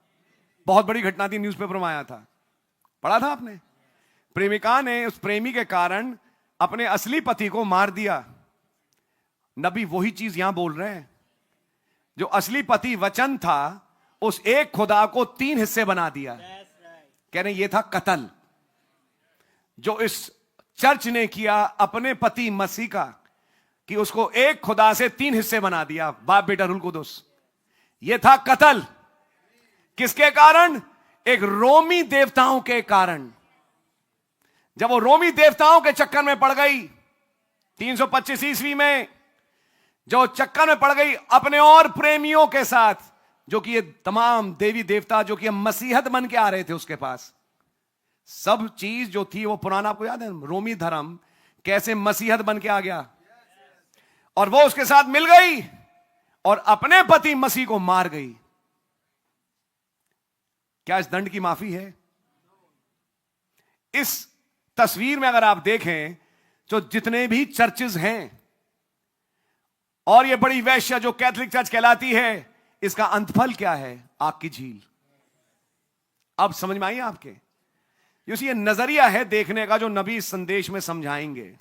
बहुत बड़ी घटना थी, न्यूज़पेपर में आया था, पढ़ा था आपने? प्रेमिका ने उस प्रेमी के कारण अपने असली पति को मार दिया। नबी वही चीज यहां बोल रहे हैं। जो असली पति वचन था, उस एक खुदा को 3 हिस्से बना दिया। कह रहे ये था कत्ल जो इस चर्च ने किया अपने पति मसीह का। कि उसको एक खुदा से 3 हिस्से बना दिया, बाप बेटा रूल कुदुस। यह था कत्ल। किसके कारण? एक रोमी देवताओं के कारण। जब वो रोमी देवताओं के चक्कर में पड़ गई 325 ईस्वी में, जो चक्कर में पड़ गई अपने और प्रेमियों के साथ, जो कि ये तमाम देवी देवता जो कि मसीहत बन के आ रहे थे उसके पास, सब चीज जो थी वो पुराना, आपको याद है रोमी धर्म कैसे मसीहत बन के आ गया, और वो उसके साथ मिल गई और अपने पति मसीह को मार गई। क्या इस दंड की माफी है? इस तस्वीर में अगर आप देखें तो जितने भी चर्चेज हैं और ये बड़ी वैश्या जो कैथोलिक चर्च कहलाती है, इसका अंतफल क्या है? आग की झील। अब समझ में आई आपके? ये नजरिया है देखने का जो नबी इस संदेश में समझाएंगे।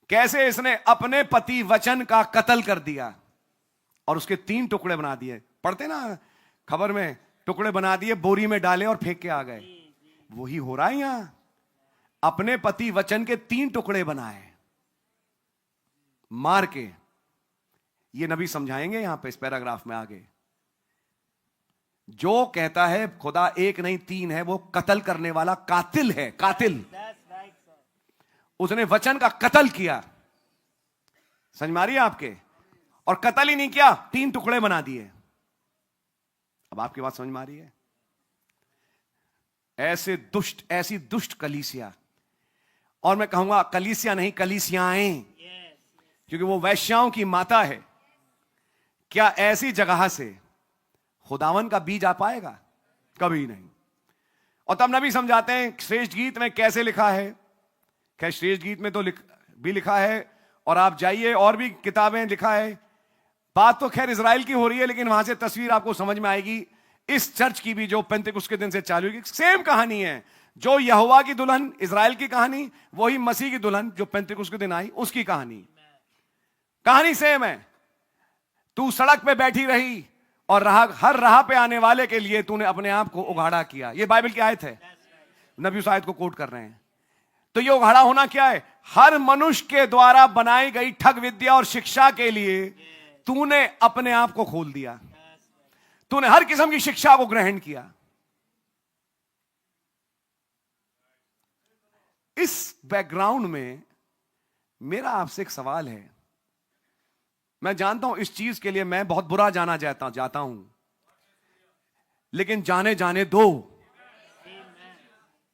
कैसे इसने अपने पति वचन का कत्ल कर दिया और उसके 3 टुकड़े बना दिए। पढ़ते ना खबर में, टुकड़े बना दिए, बोरी में डाले और फेंक के आ गए। वही हो रहा है यहां। अपने पति वचन के 3 टुकड़े बनाए मार के। ये नबी समझाएंगे यहां पे इस पैराग्राफ में आगे। जो कहता है खुदा एक नहीं 3 है, वो कत्ल करने वाला कातिल है, कातिल। उसने वचन का कत्ल किया। समझ में आ रही है आपके? और कत्ल ही नहीं किया, 3 टुकड़े बना दिए। अब आपकी बात समझ में आ रही है? ऐसी दुष्ट कलीसिया, और मैं कहूंगा कलीसिया नहीं, कलीसियाएं, क्योंकि वो वैश्याओं की माता है। क्या ऐसी जगह से खुदावन का बीज आ पाएगा? कभी नहीं। और तब नबी समझाते हैं श्रेष्ठ गीत में कैसे लिखा है। खैर श्रेष्ठ गीत में तो भी लिखा है, और आप जाइए और भी किताबें लिखा है। बात तो खैर इजराइल की हो रही है, लेकिन वहां से तस्वीर आपको समझ में आएगी। इस चर्च की भी जो पेंतिकुस्त के दिन से चालू हुई, सेम कहानी है। जो यहोवा की दुल्हन इजराइल की कहानी, वही मसीह की दुल्हन जो पेंतिकुस्त के दिन आई उसकी कहानी सेम है। तू सड़क पे बैठी रही और हर राह पे आने वाले के लिए तूने अपने आप को उघाड़ा किया। ये बाइबल की आयत है, नबी उस आयत को कोट कर रहे हैं। तो ये उघाड़ा होना क्या है? हर मनुष्य के द्वारा बनाई गई ठग विद्या और शिक्षा के लिए तूने अपने आप को खोल दिया। तूने हर किस्म की शिक्षा को ग्रहण किया। इस बैकग्राउंड में मेरा आपसे एक सवाल है। मैं जानता हूं इस चीज के लिए मैं बहुत बुरा जाना जाता हूं, लेकिन जाने दो।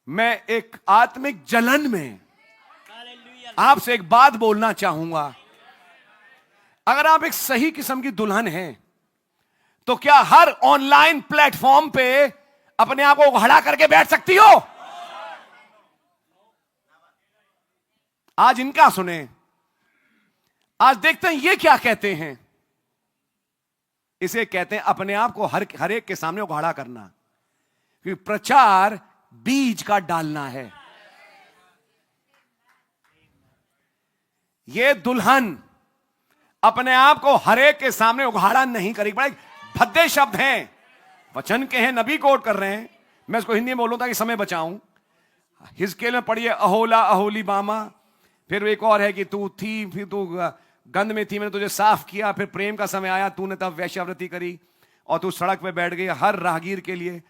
मैं एक आत्मिक जलन में आपसे एक बात बोलना चाहूंगा। अगर आप एक सही किस्म की दुल्हन हैं, तो क्या हर ऑनलाइन प्लेटफॉर्म पे अपने आप को उघाड़ा करके बैठ सकती हो? आज इनका सुने, आज देखते हैं ये क्या कहते हैं। इसे कहते हैं अपने आप को हर एक के सामने उघाड़ा करना, क्योंकि प्रचार बीज का डालना है। ये दुल्हन अपने आप को हर एक के सामने उघाड़ा नहीं करेगी। बड़े भद्दे शब्द हैं, वचन के हैं, नबी कोट कर रहे हैं। मैं इसको हिंदी में बोलूं ताकि समय बचाऊं। हिजकेल में पढ़िए, अहोला अहोली बामा। फिर एक और है कि तू थी, फिर तू गंध में थी, मैंने तुझे साफ किया। फिर प्रेम का समय आया, तूने तब वैश्यावृत्ति करी और तू सड़क पे बैठ गई हर राहगीर के लिए,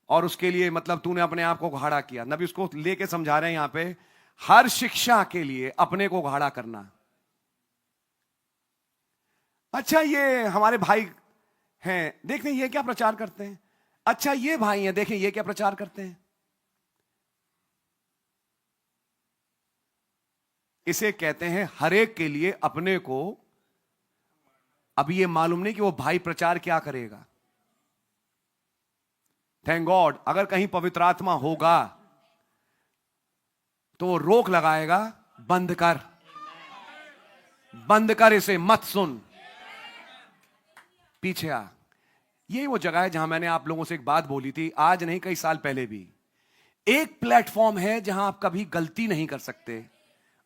और उसके लिए मतलब तूने अपने आप को उघाड़ा किया। नबी उसको लेके समझा रहे हैं यहां पे, हर शिक्षा के लिए अपने को उघाड़ा करना। अच्छा ये हमारे भाई हैं, देखते हैं ये क्या प्रचार करते हैं। अच्छा ये भाई हैं, देखें ये क्या प्रचार करते हैं। इसे कहते हैं हर एक के लिए अपने को। अब ये मालूम नहीं कि वो भाई प्रचार क्या करेगा। थैंक गॉड, अगर कहीं पवित्र आत्मा होगा तो वो रोक लगाएगा, बंद कर, बंद कर, इसे मत सुन, पीछे आ। यही वो जगह है जहां मैंने आप लोगों से एक बात बोली थी, आज नहीं कई साल पहले भी। एक प्लेटफॉर्म है जहां आप कभी गलती नहीं कर सकते,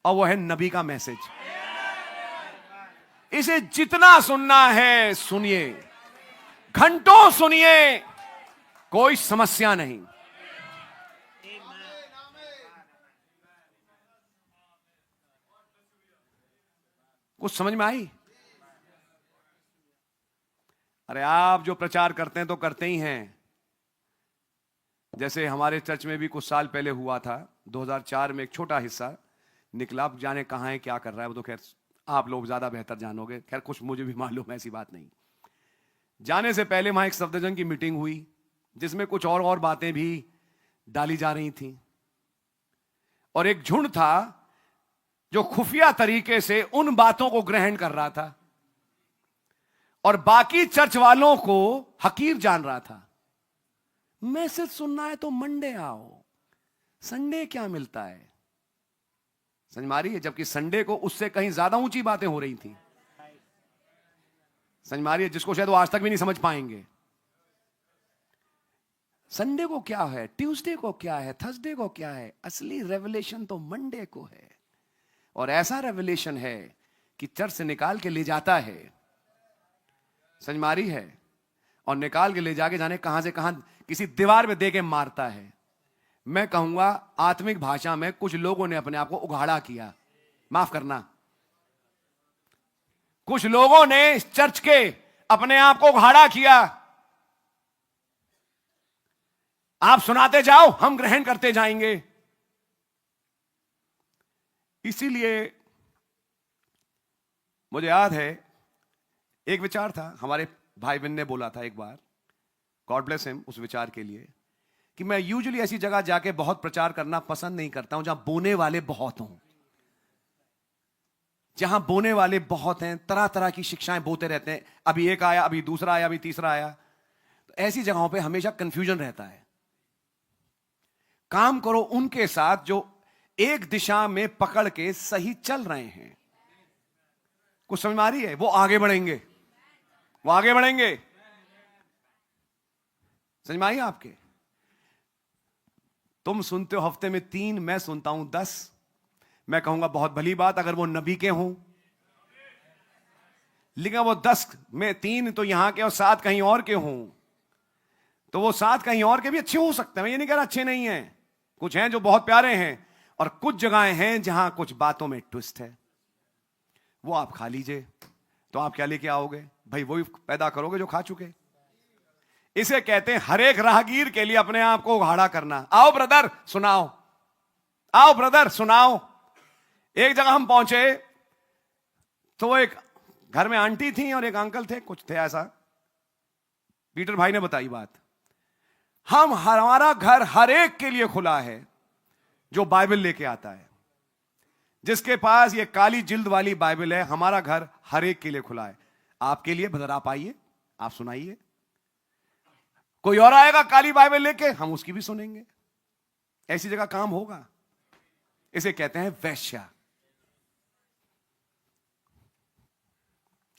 और वो है नबी का मैसेज। इसे जितना सुनना है सुनिए, घंटों सुनिए, कोई समस्या नहीं। कुछ समझ में आई? अरे आप जो प्रचार करते हैं तो करते ही हैं। जैसे हमारे चर्च में भी कुछ साल पहले हुआ था, 2004 में एक छोटा हिस्सा निकला। आप जाने कहां है, क्या कर रहा है, वो तो खैर आप लोग ज्यादा बेहतर जानोगे। खैर कुछ मुझे भी मालूम है, ऐसी बात नहीं। जाने से पहले वहां एक सफदरजंग की मीटिंग हुई जिसमें कुछ और बातें भी डाली जा रही थी, और एक झुंड था जो खुफिया तरीके से उन बातों को ग्रहण कर रहा था और बाकी चर्च वालों को हकीर जान रहा था। मैसेज सुनना है तो मंडे आओ, संडे क्या मिलता है? समझ मारी है? जबकि संडे को उससे कहीं ज्यादा ऊंची बातें हो रही थी। समझ मारी है? जिसको शायद वो आज तक भी नहीं समझ पाएंगे। संडे को क्या है, ट्यूसडे को क्या है, थर्सडे को क्या है? असली रेवलेशन तो मंडे को है, और ऐसा रेवलेशन है कि चर्च से निकाल के ले जाता है। समझ मारी है? और निकाल के ले जाके जाने कहां से कहां किसी दीवार पे दे के मारता है। मैं कहूंगा आत्मिक भाषा में कुछ लोगों ने अपने आप को उघाड़ा किया। माफ करना, कुछ लोगों ने इस चर्च के अपने आप को उघाड़ा किया। आप सुनाते जाओ, हम ग्रहण करते जाएंगे। इसीलिए मुझे याद है एक विचार था, हमारे भाई बहन ने बोला था एक बार, गॉड ब्लेस हिम उस विचार के लिए, कि मैं यूजुअली ऐसी जगह जाके बहुत प्रचार करना पसंद नहीं करता हूं जहां बोने वाले बहुत हों। जहां बोने वाले बहुत हैं, तरह तरह की शिक्षाएं बोते रहते हैं, अभी एक आया, अभी दूसरा आया, अभी तीसरा आया, तो ऐसी जगहों पे हमेशा कंफ्यूजन रहता है। काम करो उनके साथ जो एक दिशा में पकड़ के सही चल रहे हैं। कुछ समझ में आ रही है? वो आगे बढ़ेंगे, वो आगे बढ़ेंगे। समझ में आई आपके? तुम सुनते हो हफ्ते में 3, मैं सुनता हूं 10। मैं कहूंगा बहुत भली बात अगर वो नबी के हों, लेकिन वो 10 में 3 तो यहां के और 7 कहीं और के हों, तो वो 7 कहीं और के भी अच्छे हो सकते हैं। मैं ये नहीं कह रहा अच्छे नहीं हैं, कुछ हैं जो बहुत प्यारे हैं, और कुछ जगहें हैं जहां कुछ बातों में ट्विस्ट है। वो आप खा लीजिए। तो आप क्या लेके आओगे भाई? वही पैदा करोगे जो खा चुके। इसे कहते हैं हर एक राहगीर के लिए अपने आप को उघाड़ा करना। आओ ब्रदर सुनाओ, आओ ब्रदर सुनाओ। एक जगह हम पहुंचे तो एक घर में आंटी थी और एक अंकल थे, कुछ थे ऐसा। पीटर भाई ने बताई बात, हमारा घर हर एक के लिए खुला है जो बाइबल लेके आता है। जिसके पास ये काली जिल्द वाली बाइबल है, हमारा घर हर एक के लिए खुला है। आपके लिए ब्रदर, आप आइए, आप सुनाइए। कोई और आएगा काली बाइबल लेके, हम उसकी भी सुनेंगे। ऐसी जगह काम होगा। इसे कहते हैं वैश्या।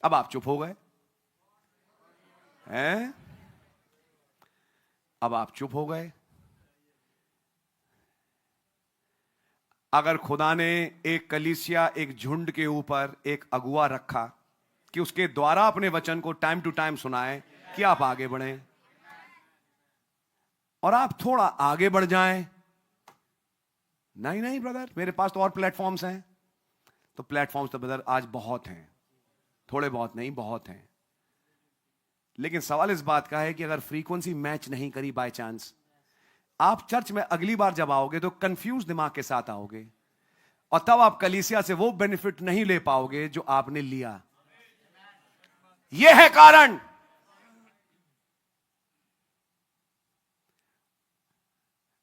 अब आप चुप हो गए हैं? अब आप चुप हो गए। अगर खुदा ने एक कलीसिया, एक झुंड के ऊपर एक अगुआ रखा कि उसके द्वारा अपने वचन को टाइम टू टाइम सुनाए कि आप आगे बढ़ें और आप थोड़ा आगे बढ़ जाएं। नहीं नहीं ब्रदर, मेरे पास तो और प्लेटफॉर्म्स हैं। तो प्लेटफॉर्म्स तो ब्रदर आज बहुत हैं, थोड़े बहुत नहीं, बहुत हैं। लेकिन सवाल इस बात का है कि अगर फ्रीक्वेंसी मैच नहीं करी बाय चांस, आप चर्च में अगली बार जब आओगे तो कंफ्यूज दिमाग के साथ आओगे, और तब आप कलीसिया से वो बेनिफिट नहीं ले पाओगे जो आपने लिया। यह है कारण।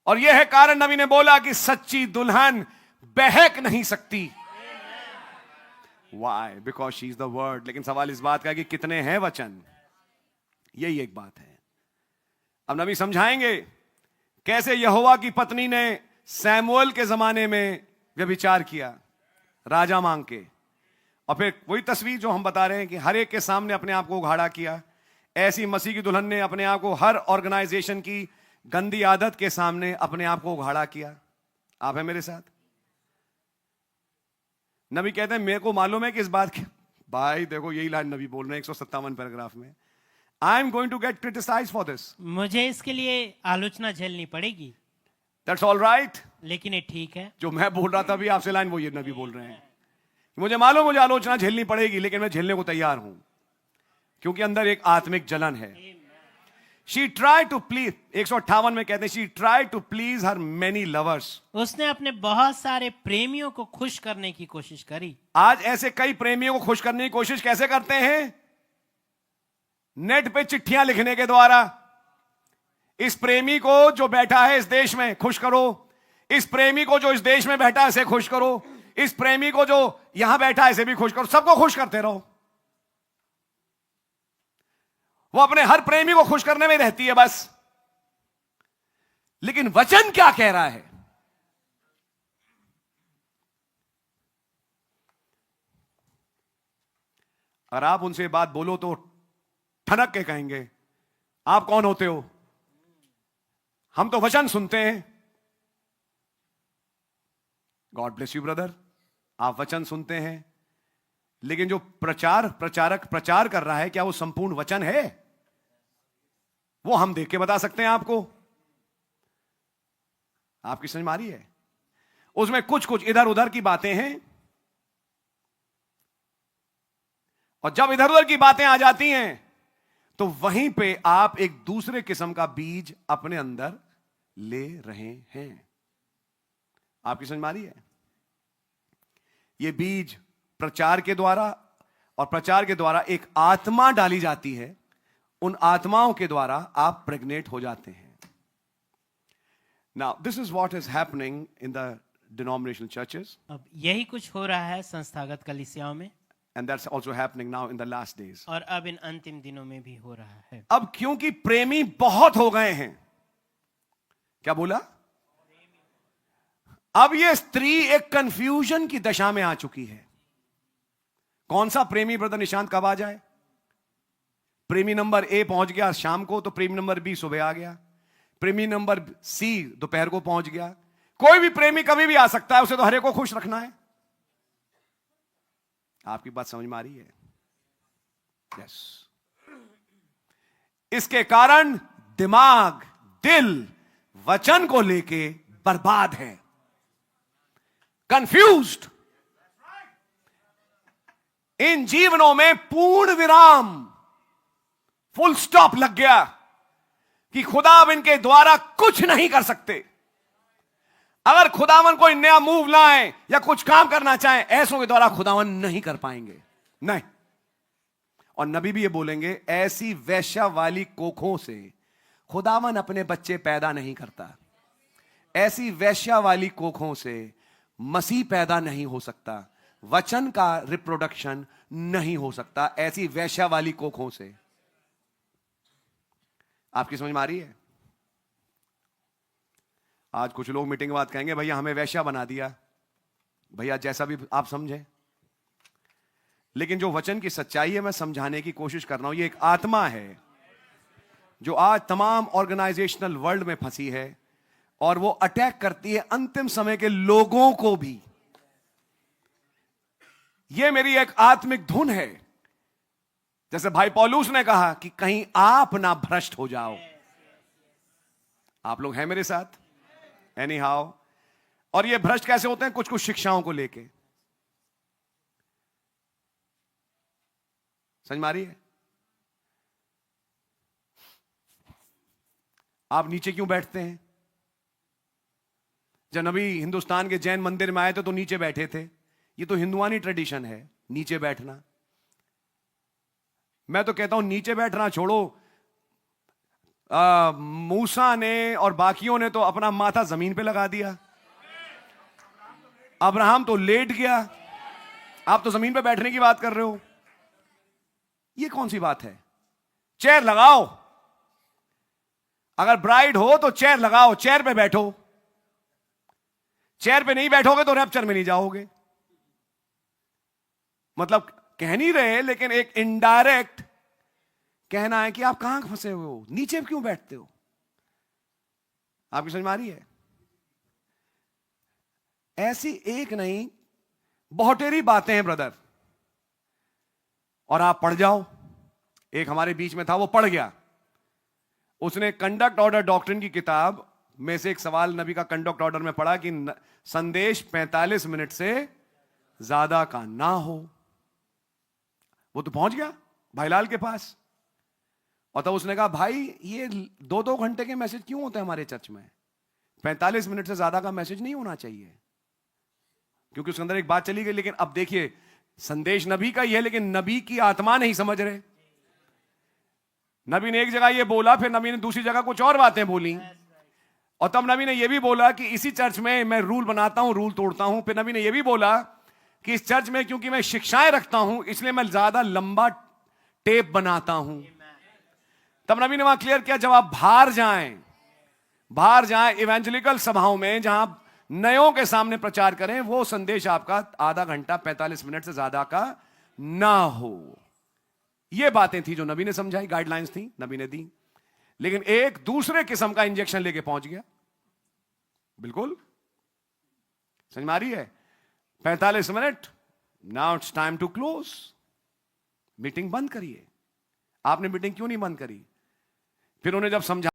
और यह है कारण नबी ने बोला कि सच्ची दुल्हन बहक नहीं सकती। Why? Because she is the word. लेकिन सवाल इस बात का है कि कितने हैं वचन, यही एक बात है। अब नबी समझाएंगे कैसे यहोवा की पत्नी ने सैमुअल के जमाने में व्यभिचार किया राजा मांग के, और फिर वही तस्वीर जो हम बता रहे हैं कि हर एक के सामने अपने आप को उघाड़ा किया। ऐसी मसीह की दुल्हन ने अपने आप को हर ऑर्गेनाइजेशन की गंदी आदत के सामने अपने आप को उघाड़ा किया। आप हैं मेरे साथ? नबी कहते हैं मेरे को मालूम है कि इस बात की, भाई देखो यही लाइन नबी बोल रहे हैं 157 पैराग्राफ में, I am going to get criticized for this. मुझे इसके लिए आलोचना झेलनी पड़ेगी। That's all right. लेकिन ये ठीक है। जो मैं बोल रहा था अभी आपसे लाइन, वो ये नबी बोल रहे हैं। मुझे मालूम मुझे आलोचना झेलनी पड़ेगी, लेकिन मैं झेलने को तैयार हूं, क्योंकि अंदर एक आत्मिक जलन है। शी ट्राई टू प्लीज, 158 में कहते हैं, she try to please her many lovers. उसने अपने बहुत सारे प्रेमियों को खुश करने की कोशिश करी। आज ऐसे कई प्रेमियों को खुश करने की कोशिश कैसे करते हैं? नेट पे चिट्ठियां लिखने के द्वारा। इस प्रेमी को जो बैठा है इस देश में खुश करो, इस प्रेमी को जो इस देश में बैठा है इसे खुश करो, इस प्रेमी को जो यहां बैठा है इसे भी खुश करो, सबको खुश करते रहो। वो अपने हर प्रेमी को खुश करने में रहती है बस। लेकिन वचन क्या कह रहा है? अगर आप उनसे बात बोलो तो ठनक के कहेंगे, आप कौन होते हो? हम तो वचन सुनते हैं। गॉड ब्लेस यू ब्रदर, आप वचन सुनते हैं, लेकिन जो प्रचारक प्रचार कर रहा है, क्या वो संपूर्ण वचन है? वो हम देख के बता सकते हैं आपको। आपकी समझ में आ रही है? उसमें कुछ कुछ इधर उधर की बातें हैं, और जब इधर उधर की बातें आ जाती हैं तो वहीं पे आप एक दूसरे किस्म का बीज अपने अंदर ले रहे हैं। आपकी समझ में आ रही है? ये बीज प्रचार के द्वारा, और प्रचार के द्वारा एक आत्मा डाली जाती है, उन आत्माओं के द्वारा आप प्रेग्नेट हो जाते हैं। Now this is what is happening in the denominational churches, अब यही कुछ हो रहा है संस्थागत कलीसियाओं में, and that's also happening now in the last days. और अब इन अंतिम दिनों में भी हो रहा है। अब क्योंकि प्रेमी बहुत हो गए हैं, क्या बोला? अब ये स्त्री एक कंफ्यूजन की दशा में आ चुकी है। कौन सा प्रेमी ब्रदर निशांत कब आ जाए? प्रेमी नंबर ए पहुंच गया शाम को, तो प्रेमी नंबर बी सुबह आ गया, प्रेमी नंबर सी दोपहर को पहुंच गया। कोई भी प्रेमी कभी भी आ सकता है, उसे तो हर एक को खुश रखना है। आपकी बात समझ में आ रही है? यस। इसके कारण दिमाग, दिल वचन को लेके बर्बाद है, कंफ्यूज्ड। इन जीवनों में पूर्ण विराम, फुल स्टॉप लग गया कि खुदा अब इनके द्वारा कुछ नहीं कर सकते। अगर खुदावन कोई नया मूव लाए या कुछ काम करना चाहे, ऐसों के द्वारा खुदावन नहीं कर पाएंगे, नहीं। और नबी भी ये बोलेंगे, ऐसी वैश्या वाली कोखों से खुदावन अपने बच्चे पैदा नहीं करता। ऐसी वैश्या वाली कोखों से मसीह पैदा नहीं हो सकता, वचन का रिप्रोडक्शन नहीं हो सकता ऐसी वैश्या वाली कोखों से। आपकी समझ में आ रही है? आज कुछ लोग मीटिंग के बाद कहेंगे, भैया हमें वैश्या बना दिया। भैया जैसा भी आप समझें, लेकिन जो वचन की सच्चाई है मैं समझाने की कोशिश कर रहा हूं। ये एक आत्मा है जो आज तमाम ऑर्गेनाइजेशनल वर्ल्ड में फंसी है, और वो अटैक करती है अंतिम समय के लोगों को भी। ये मेरी एक आत्मिक धुन है, जैसे भाई पौलुस ने कहा कि कहीं आप ना भ्रष्ट हो जाओ। आप लोग हैं मेरे साथ? Any how. और ये भ्रष्ट कैसे होते हैं? कुछ कुछ शिक्षाओं को लेके। समझ में आ रही है? आप नीचे क्यों बैठते हैं? जब नबी हिंदुस्तान के जैन मंदिर में आए थे तो नीचे बैठे थे। ये तो हिंदुआनी ट्रेडिशन है नीचे बैठना। मैं तो कहता हूं नीचे बैठना छोड़ो, मूसा ने और बाकियों ने तो अपना माथा जमीन पे लगा दिया। अब्राहम तो लेट गया, आप तो जमीन पे बैठने की बात कर रहे हो। ये कौन सी बात है? चेयर लगाओ, अगर ब्राइड हो तो चेयर लगाओ, चेयर पे बैठो। चेयर पे नहीं बैठोगे तो रैप्चर में नहीं जाओगे। मतलब कह नहीं रहे, लेकिन एक इनडायरेक्ट कहना है कि आप कहां फंसे हुए हो, नीचे क्यों बैठते हो। आपकी समझ में आ रही है? ऐसी एक नहीं बहुतेरी बातें हैं ब्रदर, और आप पढ़ जाओ। एक हमारे बीच में था, वो पढ़ गया, उसने कंडक्ट ऑर्डर डॉक्ट्रिन की किताब में से एक सवाल नबी का कंडक्ट ऑर्डर में पढ़ा कि संदेश 45 मिनट से ज्यादा का ना हो। वो तो पहुंच गया भाईलाल के पास, और तब उसने कहा भाई ये 2-2 घंटे के मैसेज क्यों होते हैं हमारे चर्च में, 45 मिनट से ज्यादा का मैसेज नहीं होना चाहिए। क्योंकि उसके अंदर एक बात चली गई। लेकिन अब देखिए, संदेश नबी का ही है, लेकिन नबी की आत्मा नहीं समझ रहे। नबी ने एक जगह ये बोला, फिर नबी ने दूसरी जगह कुछ और बातें बोली, और तब नबी ने यह भी बोला कि इसी चर्च में मैं रूल बनाता हूं, रूल तोड़ता हूं। फिर नबी ने यह भी बोला कि इस चर्च में क्योंकि मैं शिक्षाएं रखता हूं, इसलिए मैं ज्यादा लंबा टेप बनाता हूं। तब नबी ने वहां क्लियर किया, जब आप बाहर जाएं इवेंजलिकल सभाओं में, जहां नयों के सामने प्रचार करें, वो संदेश आपका आधा घंटा 45 मिनट से ज्यादा का ना हो। ये बातें थी जो नबी ने समझाई, गाइडलाइंस थी नबी ने दी। लेकिन एक दूसरे किस्म का इंजेक्शन लेके पहुंच गया। बिल्कुल समझ में आ रही है? 45 minute, now it's time to close. Meeting बंद करिए। आपने मीटिंग क्यों नहीं बंद करी? फिर उन्हें जब समझा